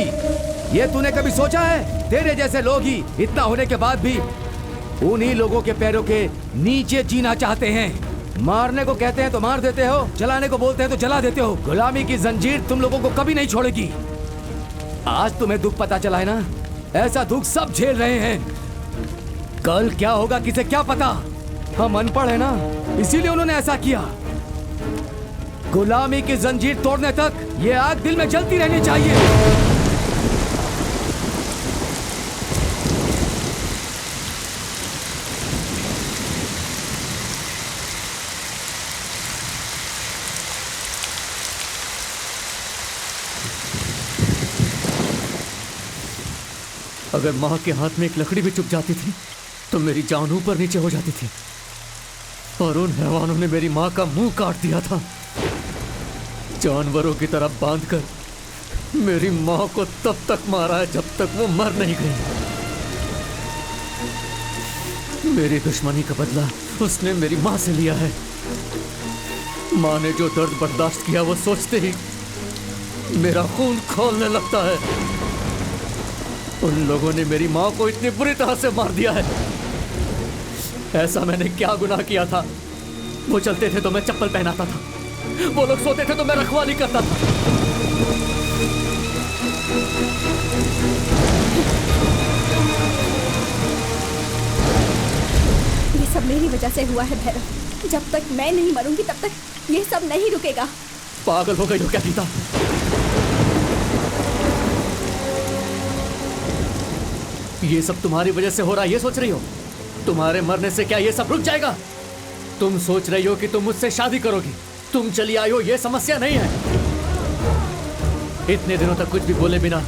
Speaker 4: ये तूने कभी सोचा है? तेरे जैसे लोग ही इतना होने के बाद भी उन्हीं लोगों के पैरों के नीचे जीना चाहते हैं। मारने को कहते हैं तो मार देते हो, जलाने को बोलते हैं तो जला देते हो। गुलामी की जंजीर तुम लोगों को कभी नहीं छोड़ेगी। आज तुम्हें दुख पता चला है ना, ऐसा दुख सब झेल रहे हैं। कल क्या होगा किसे क्या पता? हम अनपढ़ है ना, इसीलिए उन्होंने ऐसा किया। गुलामी की जंजीर तोड़ने तक ये आग दिल में जलती रहनी चाहिए।
Speaker 9: अगर माँ के हाथ में एक लकड़ी भी चुप जाती थी तो मेरी जान ऊपर नीचे हो जाती थी, और उन हैवानों ने मेरी माँ का मुंह काट दिया था। जानवरों की तरह बांधकर मेरी माँ को तब तक मारा है जब तक वो मर नहीं गई। मेरी दुश्मनी का बदला उसने मेरी माँ से लिया है। माँ ने जो दर्द बर्दाश्त किया वो सोचते ही मेरा खून खौलने लगता है। उन लोगों ने मेरी माँ को इतनी बुरी तरह से मार दिया है। ऐसा मैंने क्या गुनाह किया था? वो चलते थे तो मैं चप्पल पहनाता था, वो लोग सोते थे तो मैं रखवाली करता था।
Speaker 7: ये सब मेरी वजह से हुआ है भैरव। जब तक मैं नहीं मरूंगी तब तक ये सब नहीं रुकेगा।
Speaker 9: पागल हो गई हो क्या गीता? ये सब तुम्हारी वजह से हो रहा है ये सोच रही हो? तुम्हारे मरने से क्या ये सब रुक जाएगा? तुम सोच रही हो कि तुम मुझसे शादी करोगी, तुम चली आई हो, ये समस्या नहीं है। इतने दिनों तक कुछ भी बोले बिना,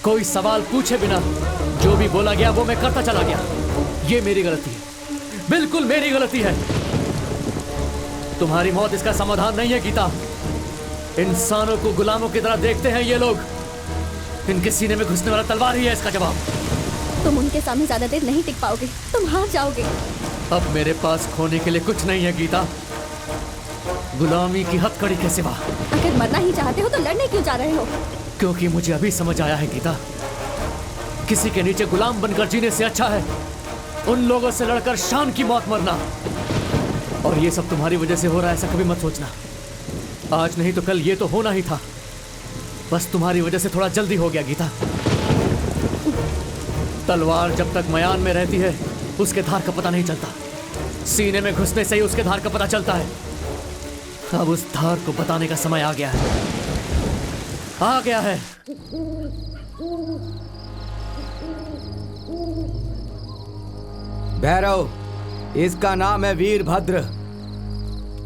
Speaker 9: कोई सवाल पूछे बिना जो भी बोला गया वो मैं करता चला गया। ये मेरी गलती है, बिल्कुल मेरी गलती है। तुम्हारी मौत इसका समाधान नहीं है गीता। इंसानों को गुलामों की तरह देखते हैं ये लोग। इनके सीने में घुसने वाला तलवार ही है इसका जवाब।
Speaker 7: तुम उनके सामने ज्यादा देर नहीं टिक पाओगे, तुम हार जाओगे।
Speaker 9: अब मेरे पास खोने के लिए कुछ नहीं है गीता, गुलामी की हथकड़ी के सिवा।
Speaker 7: अगर मरना ही चाहते हो तो लड़ने क्यों जा रहे हो?
Speaker 9: क्योंकि मुझे अभी समझ आया है गीता, किसी के नीचे गुलाम बनकर जीने से अच्छा है उन लोगों से लड़कर शान की मौत मरना। और ये सब तुम्हारी वजह से हो रहा है ऐसा कभी मत सोचना। आज नहीं तो कल ये तो होना ही था, बस तुम्हारी वजह से थोड़ा जल्दी हो गया गीता। तलवार जब तक मयान में रहती है उसके धार का पता नहीं चलता, सीने में घुसने से ही उसके धार का पता चलता है। अब उस धार को बताने का समय आ गया है, आ गया है।
Speaker 4: भैरव, इसका नाम है वीरभद्र।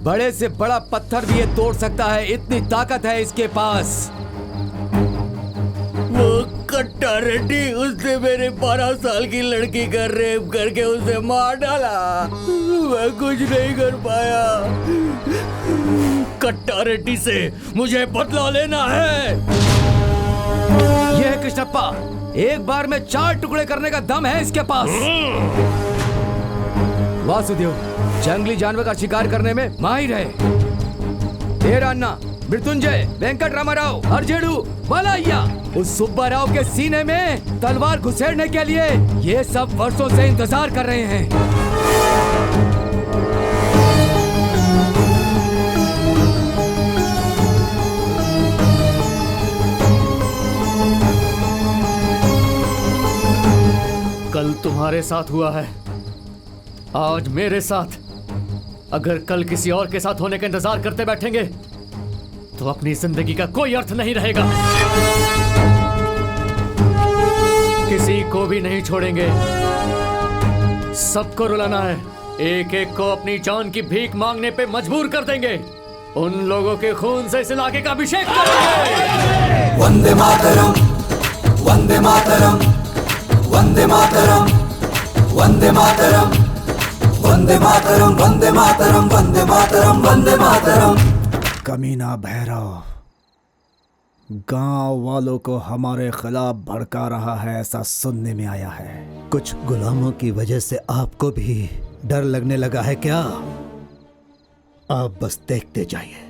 Speaker 4: बड़े से बड़ा पत्थर भी ये तोड़ सकता है, इतनी ताकत है इसके पास।
Speaker 6: वो कट्टा रेड्डी, उसने मेरे 12 साल की लड़की का रेप करके उसे मार डाला। मैं कुछ नहीं कर पाया। कट्टा रेड्डी से मुझे बदला लेना है।
Speaker 4: यह है कृष्णप्पा, एक बार में 4 टुकड़े करने का दम है इसके पास। वासुदेव जंगली जानवर का शिकार करने में माहिर है। तेरा अन्ना, मृत्युंजय, वेंकट रामाराव, अर्जेडू, मलाइया, उस सुब्बा राव के सीने में तलवार घुसेड़ने के लिए ये सब वर्षों से इंतजार कर रहे हैं।
Speaker 9: तुम्हारे साथ हुआ है, आज मेरे साथ। अगर कल किसी और के साथ होने का इंतजार करते बैठेंगे तो अपनी जिंदगी का कोई अर्थ नहीं रहेगा। किसी को भी नहीं छोड़ेंगे, सबको रुलाना है। एक एक को अपनी जान की भीख मांगने पे मजबूर कर देंगे। उन लोगों के खून से इस इलाके का अभिषेक करेंगे।
Speaker 10: वंदे मातरम, वंदे मातरम, वंदे मातरम, वंदे मातरम, वंदे मातरम, वंदे मातरम, वंदे मातरम, वंदे मातरम।
Speaker 2: कमीना भैरव गांव वालों को हमारे खिलाफ भड़का रहा है, ऐसा सुनने में आया है।
Speaker 5: कुछ गुलामों की वजह से आपको भी डर लगने लगा है क्या? आप बस देखते जाइए,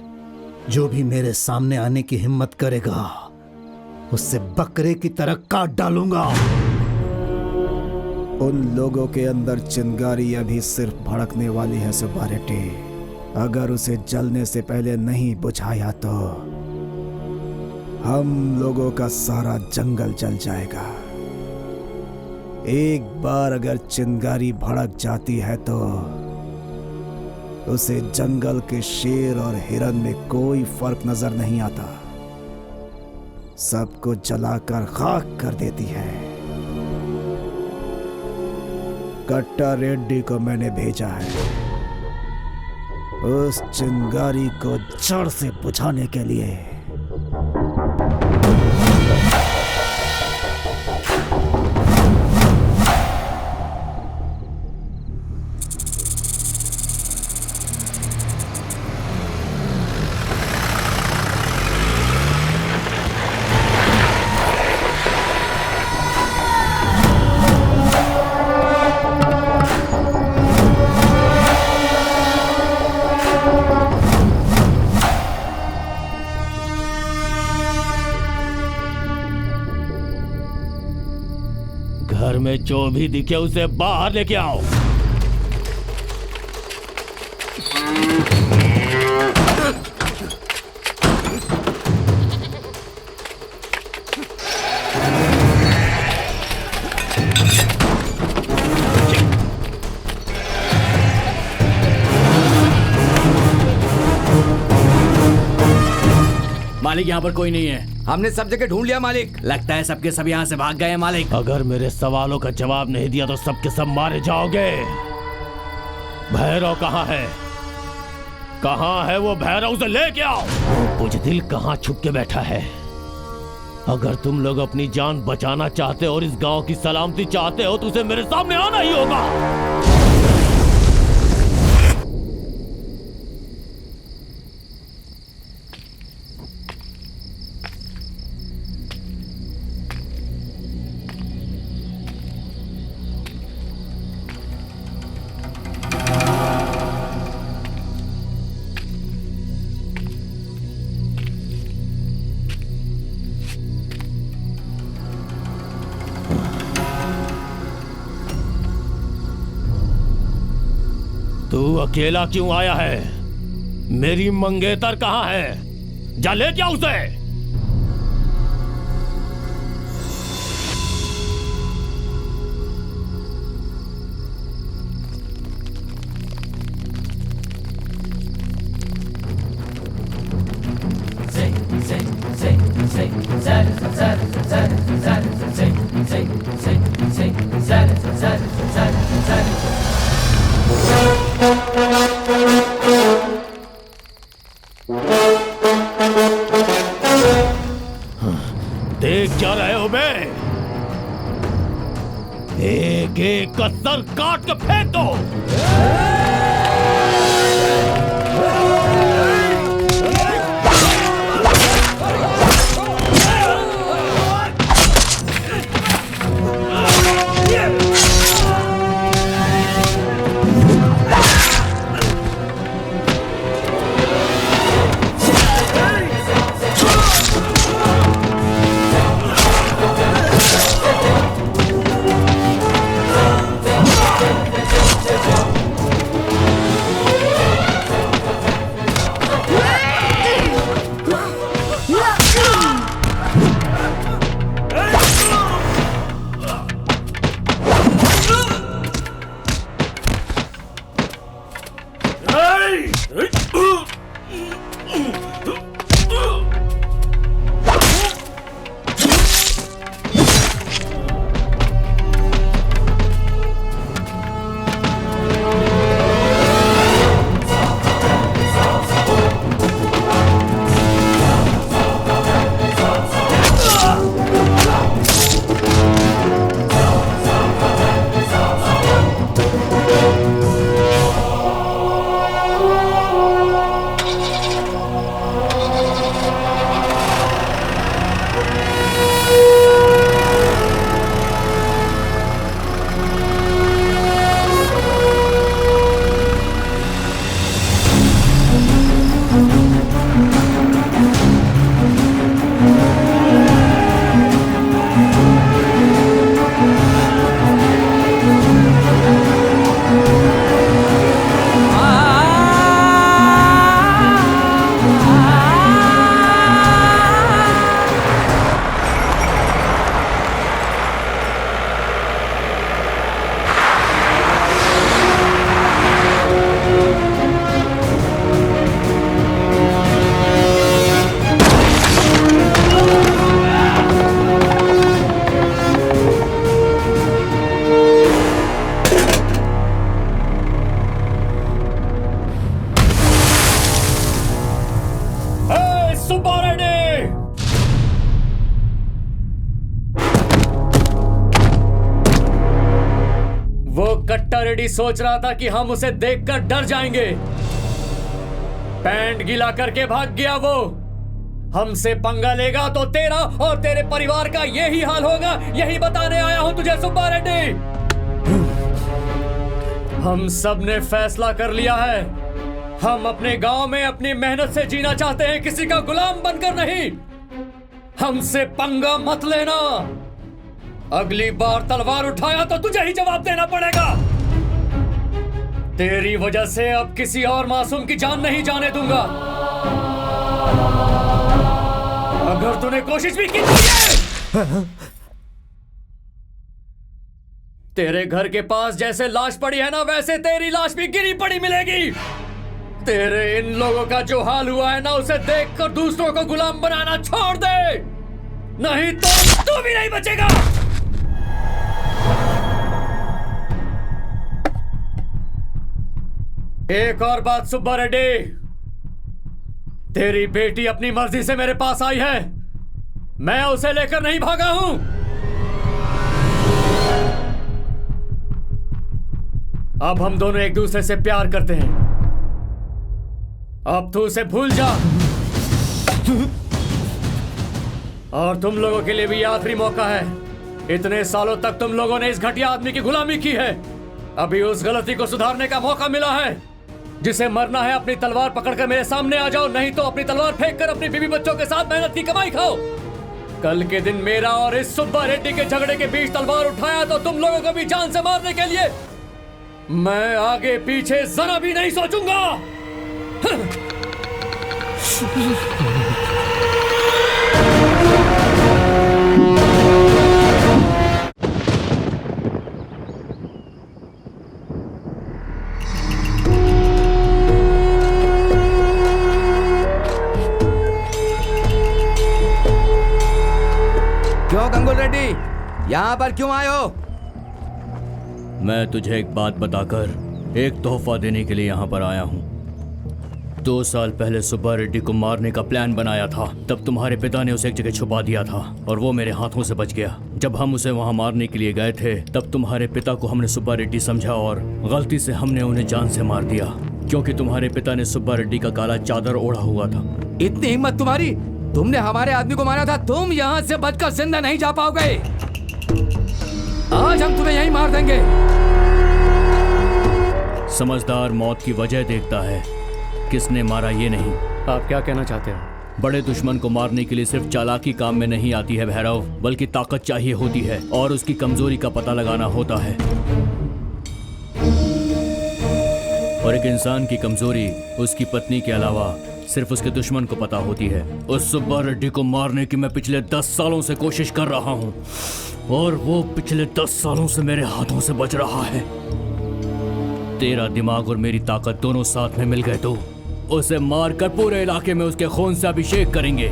Speaker 5: जो भी मेरे सामने आने की हिम्मत करेगा उससे बकरे की तरह काट डालूंगा।
Speaker 2: उन लोगों के अंदर चिंगारी अभी सिर्फ भड़कने वाली है सुब्बारेड्डी। अगर उसे जलने से पहले नहीं बुझाया तो हम लोगों का सारा जंगल जल जाएगा। एक बार अगर चिंगारी भड़क जाती है तो उसे जंगल के शेर और हिरन में कोई फर्क नजर नहीं आता, सबको जलाकर खाक कर देती है। कट्टा रेड्डी को मैंने भेजा है उस चिंगारी को जड़ से बुझाने के लिए।
Speaker 1: घर में जो भी दिखे उसे बाहर लेके आओ।
Speaker 6: मालिक यहाँ पर कोई नहीं है। हमने सब जगह ढूंढ लिया मालिक। लगता है सबके सब यहाँ से भाग गए हैं मालिक।
Speaker 1: अगर मेरे सवालों का जवाब नहीं दिया तो सबके सब मारे जाओगे। भैरव कहाँ है? कहाँ है वो भैरव? उसे लेके आओ। बुजदिल कहाँ छुप के बैठा है? अगर तुम लोग अपनी जान बचाना चाहते हो और इस गांव की सलामती चाहते हो तो उसे मेरे सामने आना ही होगा। तू अकेला क्यों आया है? मेरी मंगेतर कहाँ है? जा ले क्या उसे। देख क्या रहे हो बे? एक एक का सर काट के फेंक दो। रेड्डी सोच रहा था कि हम उसे देखकर डर जाएंगे। पैंट गीला करके भाग गया वो। हमसे पंगा लेगा तो तेरा और तेरे परिवार का यही हाल होगा। यही बताने आया हूं तुझे सुब्बा रेड्डी। हम सब ने फैसला कर लिया है, हम अपने गांव में अपनी मेहनत से जीना चाहते हैं, किसी का गुलाम बनकर नहीं। हमसे पंगा मत लेना। अगली बार तलवार उठाया तो तुझे ही जवाब देना पड़ेगा। तेरी वजह से अब किसी और मासूम की जान नहीं जाने दूंगा। अगर तूने कोशिश भी की तो तेरे घर के पास जैसे लाश पड़ी है ना, वैसे तेरी लाश भी गिरी पड़ी मिलेगी। तेरे इन लोगों का जो हाल हुआ है ना, उसे देखकर दूसरों को गुलाम बनाना छोड़ दे, नहीं तो तू भी नहीं बचेगा। एक और बात सुब्बा रेड्डी, तेरी बेटी अपनी मर्जी से मेरे पास आई है, मैं उसे लेकर नहीं भागा हूं। अब हम दोनों एक दूसरे से प्यार करते हैं। अब तू उसे भूल जा। और तुम लोगों के लिए भी आखिरी मौका है। इतने सालों तक तुम लोगों ने इस घटिया आदमी की गुलामी की है, अभी उस गलती को सुधारने का मौका मिला है। जिसे मरना है अपनी तलवार पकड़कर मेरे सामने आ जाओ, नहीं तो अपनी तलवार फेंककर अपनी बीवी बच्चों के साथ मेहनत की कमाई खाओ। कल के दिन मेरा और इस सुब्बा रेड्डी के झगड़े के बीच तलवार उठाया तो तुम लोगों को भी जान से मारने के लिए मैं आगे पीछे जरा भी नहीं सोचूंगा।
Speaker 4: क्यों गंगुल रेड्डी, यहाँ पर क्यों आए हो?
Speaker 6: मैं तुझे एक बात बताकर एक तोहफा देने के लिए यहाँ पर आया हूँ। 2 साल पहले सुब्बा रेड्डी को मारने का प्लान बनाया था, तब तुम्हारे पिता ने उसे एक जगह छुपा दिया था और वो मेरे हाथों से बच गया। जब हम उसे वहाँ मारने के लिए गए थे, तब तुम्हारे पिता को हमने सुब्बा रेड्डी समझा और गलती से हमने उन्हें जान से मार दिया, क्योंकि तुम्हारे पिता ने सुब्बा रेड्डी का काला चादर ओढ़ा हुआ था।
Speaker 4: इतनी हिम्मत तुम्हारी, तुमने हमारे आदमी को मारा था, तुम यहाँ से बचकर जिंदा नहीं जा पाओगे। आज हम तुम्हें यहीं मार देंगे।
Speaker 6: समझदार मौत की वजह देखता है, किसने मारा ये नहीं।
Speaker 9: आप क्या कहना चाहते हो?
Speaker 6: बड़े दुश्मन को मारने के लिए सिर्फ चालाकी काम में नहीं आती है भैरव, बल्कि ताकत चाहिए होती है और उसकी कमजोरी का पता लगाना होता है। और एक इंसान की कमजोरी उसकी पत्नी के अलावा सिर्फ उसके दुश्मन को पता होती है। उस सुब्बा रेड्डी को मारने की मैं पिछले 10 सालों से कोशिश कर रहा हूँ और वो पिछले 10 सालों से मेरे हाथों से बच रहा है। तेरा दिमाग और मेरी ताकत दोनों साथ में मिल गए तो उसे मारकर पूरे इलाके में उसके खून से अभिषेक करेंगे।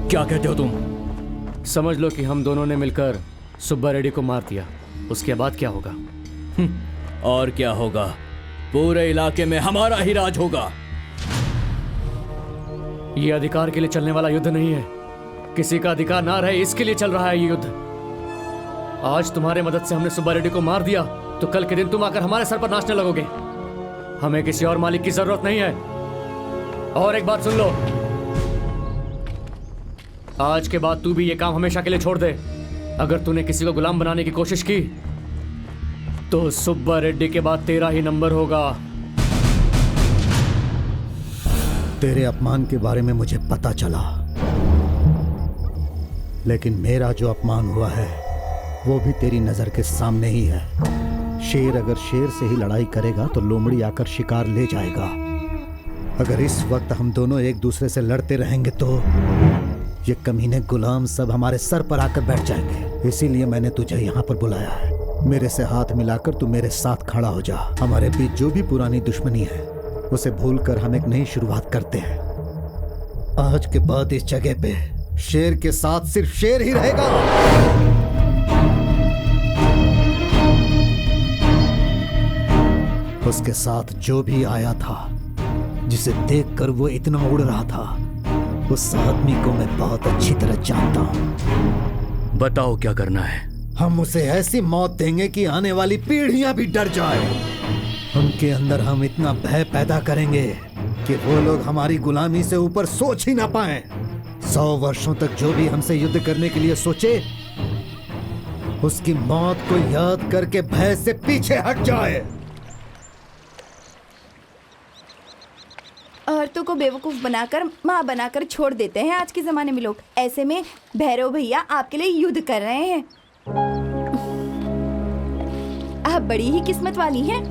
Speaker 6: क्या कहते हो तुम?
Speaker 9: समझ लो कि हम दोनों ने मिलकर सुब्बा रेड्डी को मार दिया, उसके बाद क्या होगा?
Speaker 6: और क्या होगा? पूरे इलाके में हमारा ही राज होगा।
Speaker 9: ये अधिकार के लिए चलने वाला युद्ध नहीं है, किसी का अधिकार ना रहे इसके लिए चल रहा है ये युद्ध। आज तुम्हारे मदद से हमने सुब्बा रेड्डी को मार दिया तो कल के दिन तुम आकर हमारे सर पर नाचने लगोगे। हमें किसी और मालिक की जरूरत नहीं है। और एक बात सुन लो, आज के बाद तू भी ये काम हमेशा के लिए छोड़ दे। अगर तूने किसी को गुलाम बनाने की कोशिश की तो सुब्बा रेड्डी के बाद तेरा ही नंबर होगा।
Speaker 5: तेरे अपमान के बारे में मुझे पता चला, लेकिन मेरा जो अपमान हुआ है वो भी तेरी नजर के सामने ही है। शेर अगर शेर से ही लड़ाई करेगा तो लोमड़ी आकर शिकार ले जाएगा। अगर इस वक्त हम दोनों एक दूसरे से लड़ते रहेंगे तो ये कमीने गुलाम सब हमारे सर पर आकर बैठ जाएंगे। इसीलिए मैंने तुझे यहाँ पर बुलाया है। मेरे से हाथ मिलाकर तू मेरे साथ खड़ा हो जा। हमारे बीच जो भी पुरानी दुश्मनी है उसे भूलकर हम एक नई शुरुआत करते हैं। आज के बाद इस जगह पे शेर के साथ सिर्फ शेर ही रहेगा। उसके साथ जो भी आया था, जिसे देखकर वो इतना उड़ रहा था, उस आदमी को मैं बहुत अच्छी तरह जानता हूं।
Speaker 6: बताओ क्या करना है।
Speaker 5: हम उसे ऐसी मौत देंगे कि आने वाली पीढ़ियां भी डर जाए। उनके अंदर हम इतना भय पैदा करेंगे कि वो लोग हमारी गुलामी से ऊपर सोच ही ना पाए। 100 वर्षों तक जो भी हमसे युद्ध करने के लिए सोचे, उसकी मौत को याद करके भय से पीछे हट जाए।
Speaker 3: औरतों को बेवकूफ बनाकर माँ बनाकर छोड़ देते हैं आज के जमाने में लोग। ऐसे में भैरव भैया आपके लिए युद्ध कर रहे हैं। आप बड़ी ही किस्मत वाली हैं।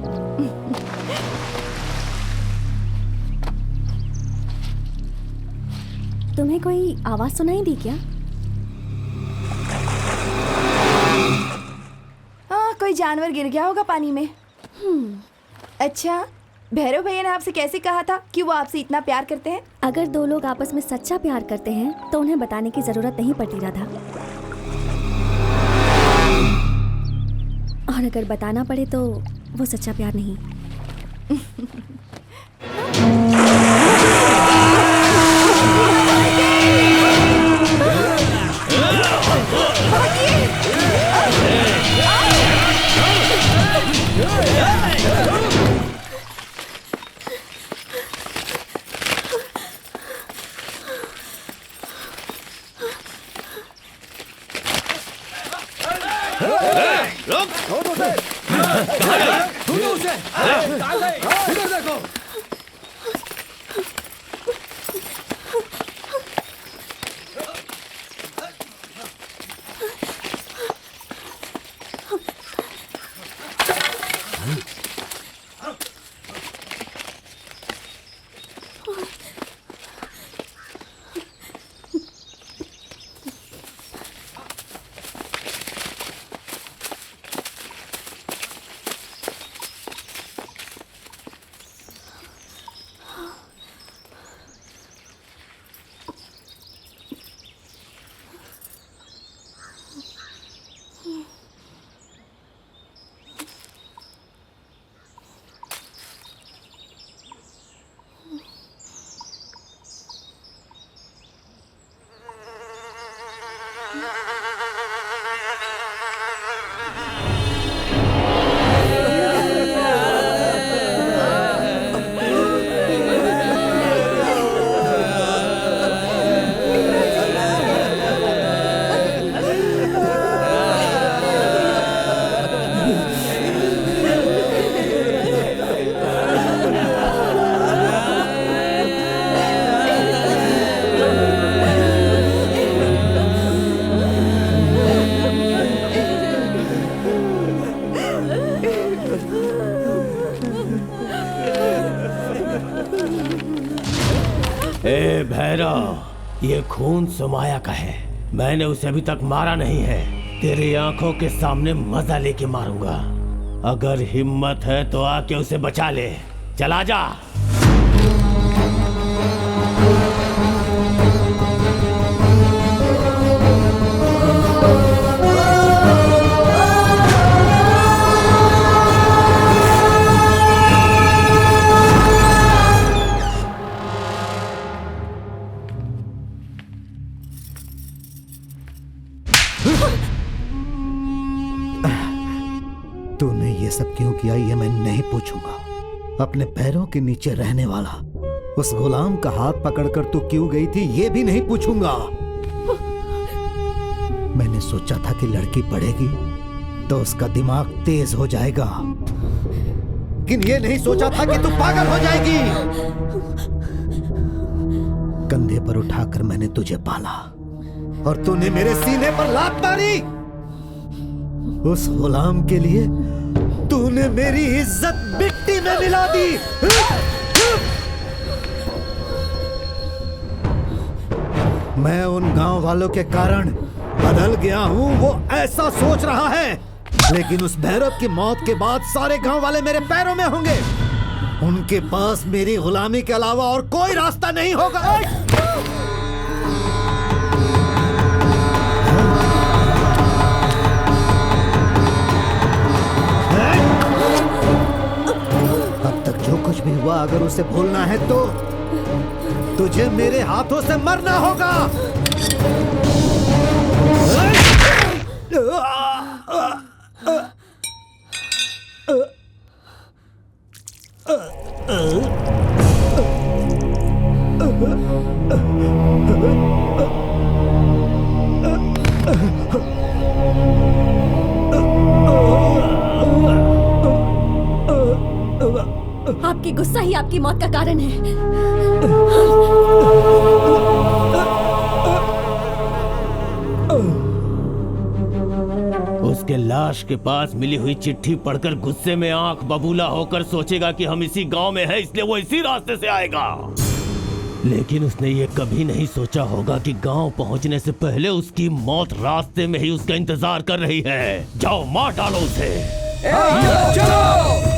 Speaker 7: तुम्हें कोई आवाज सुनाई दी क्या?
Speaker 3: कोई जानवर गिर गया होगा पानी में। अच्छा, भैरव भैया ने आपसे कैसे कहा था कि वो आपसे इतना प्यार करते हैं?
Speaker 7: अगर दो लोग आपस में सच्चा प्यार करते हैं तो उन्हें बताने की जरूरत नहीं पड़ती राधा। और अगर बताना पड़े तो वो सच्चा प्यार नहीं।
Speaker 1: ए भैरव, ये खून सुमाया का है। मैंने उसे अभी तक मारा नहीं है। तेरी आंखों के सामने मजा लेके मारूंगा। अगर हिम्मत है तो आके उसे बचा ले। चला जा।
Speaker 5: तूने ये सब क्यों किया ये मैं नहीं पूछूंगा। अपने पैरों के नीचे रहने वाला उस गुलाम का हाथ पकड़कर तू क्यों गई थी ये भी नहीं पूछूंगा। मैंने सोचा था कि लड़की पढ़ेगी तो उसका दिमाग तेज हो जाएगा, लेकिन ये नहीं सोचा था कि तू पागल हो जाएगी। कंधे पर उठाकर मैंने तुझे पाला और तूने मेरे सीने पर लात मारी। उस गुलाम के लिए तूने मेरी इज्जत मिट्टी में मिला दी। मैं उन गांव वालों के कारण बदल गया हूं, वो ऐसा सोच रहा है, लेकिन उस भैरव की मौत के बाद सारे गांव वाले मेरे पैरों में होंगे। उनके पास मेरी गुलामी के अलावा और कोई रास्ता नहीं होगा। कुछ भी हुआ अगर उसे भूलना है तो तुझे मेरे हाथों से मरना होगा।
Speaker 7: क्योंकि गुस्सा ही आपकी मौत का कारण है।
Speaker 1: उसके लाश के पास मिली हुई चिट्ठी पढ़कर गुस्से में आंख बबूला होकर सोचेगा कि हम इसी गांव में हैं, इसलिए वो इसी रास्ते से आएगा। लेकिन उसने ये कभी नहीं सोचा होगा कि गांव पहुंचने से पहले उसकी मौत रास्ते में ही उसका इंतजार कर रही है। जाओ मार डालो उसे।
Speaker 4: चलो।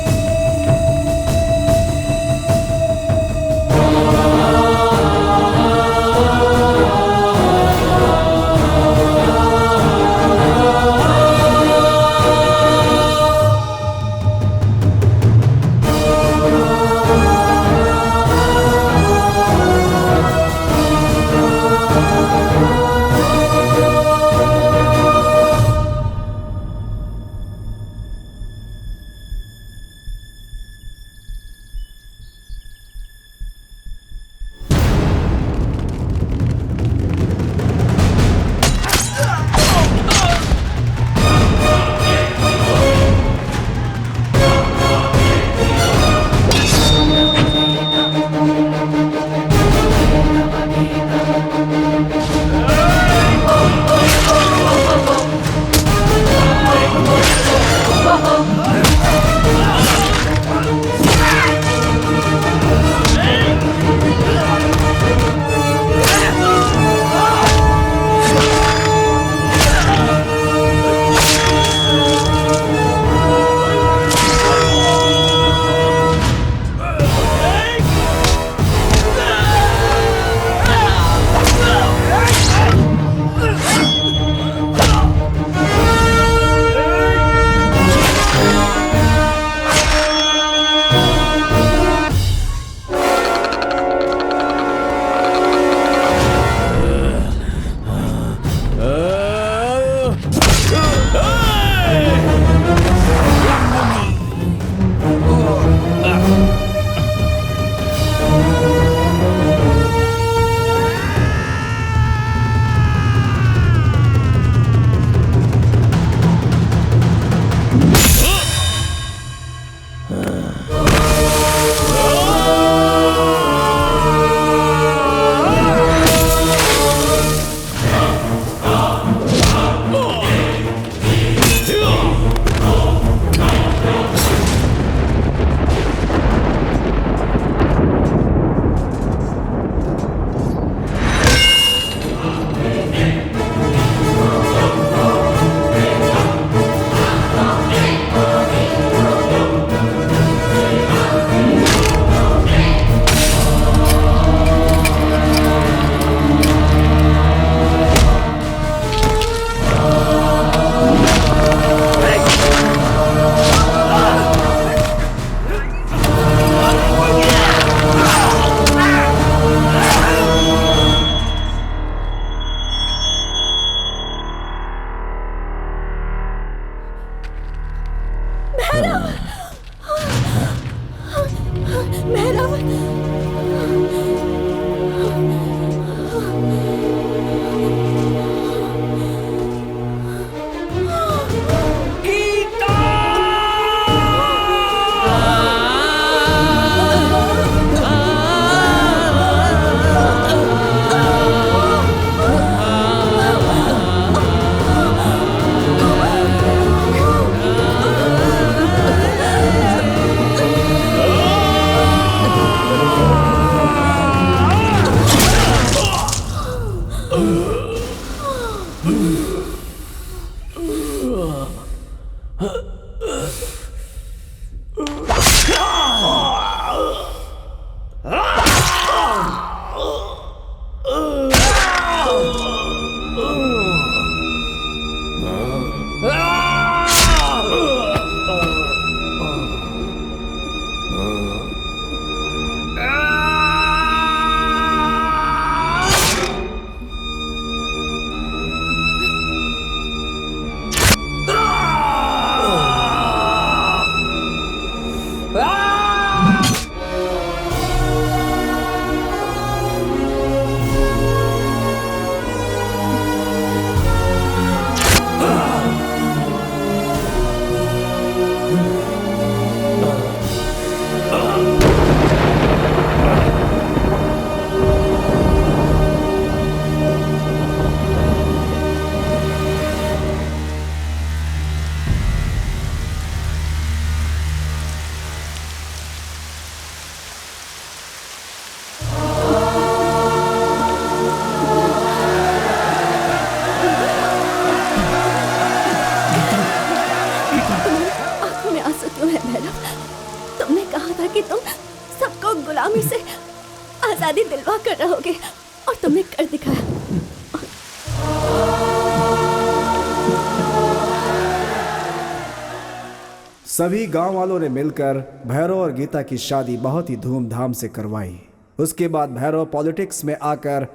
Speaker 2: सभी गांव वालों ने मिलकर भैरव और गीता की शादी बहुत ही धूमधाम से करवाई। उसके बाद भैरव पॉलिटिक्स में आकर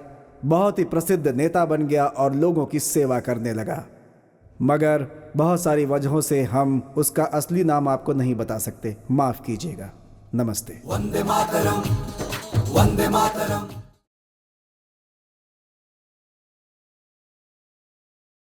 Speaker 2: बहुत ही प्रसिद्ध नेता बन गया और लोगों की सेवा करने लगा, मगर बहुत सारी वजहों से हम उसका असली नाम आपको नहीं बता सकते, माफ कीजिएगा। नमस्ते।
Speaker 10: वंदे मातरम, वंदे मातरम।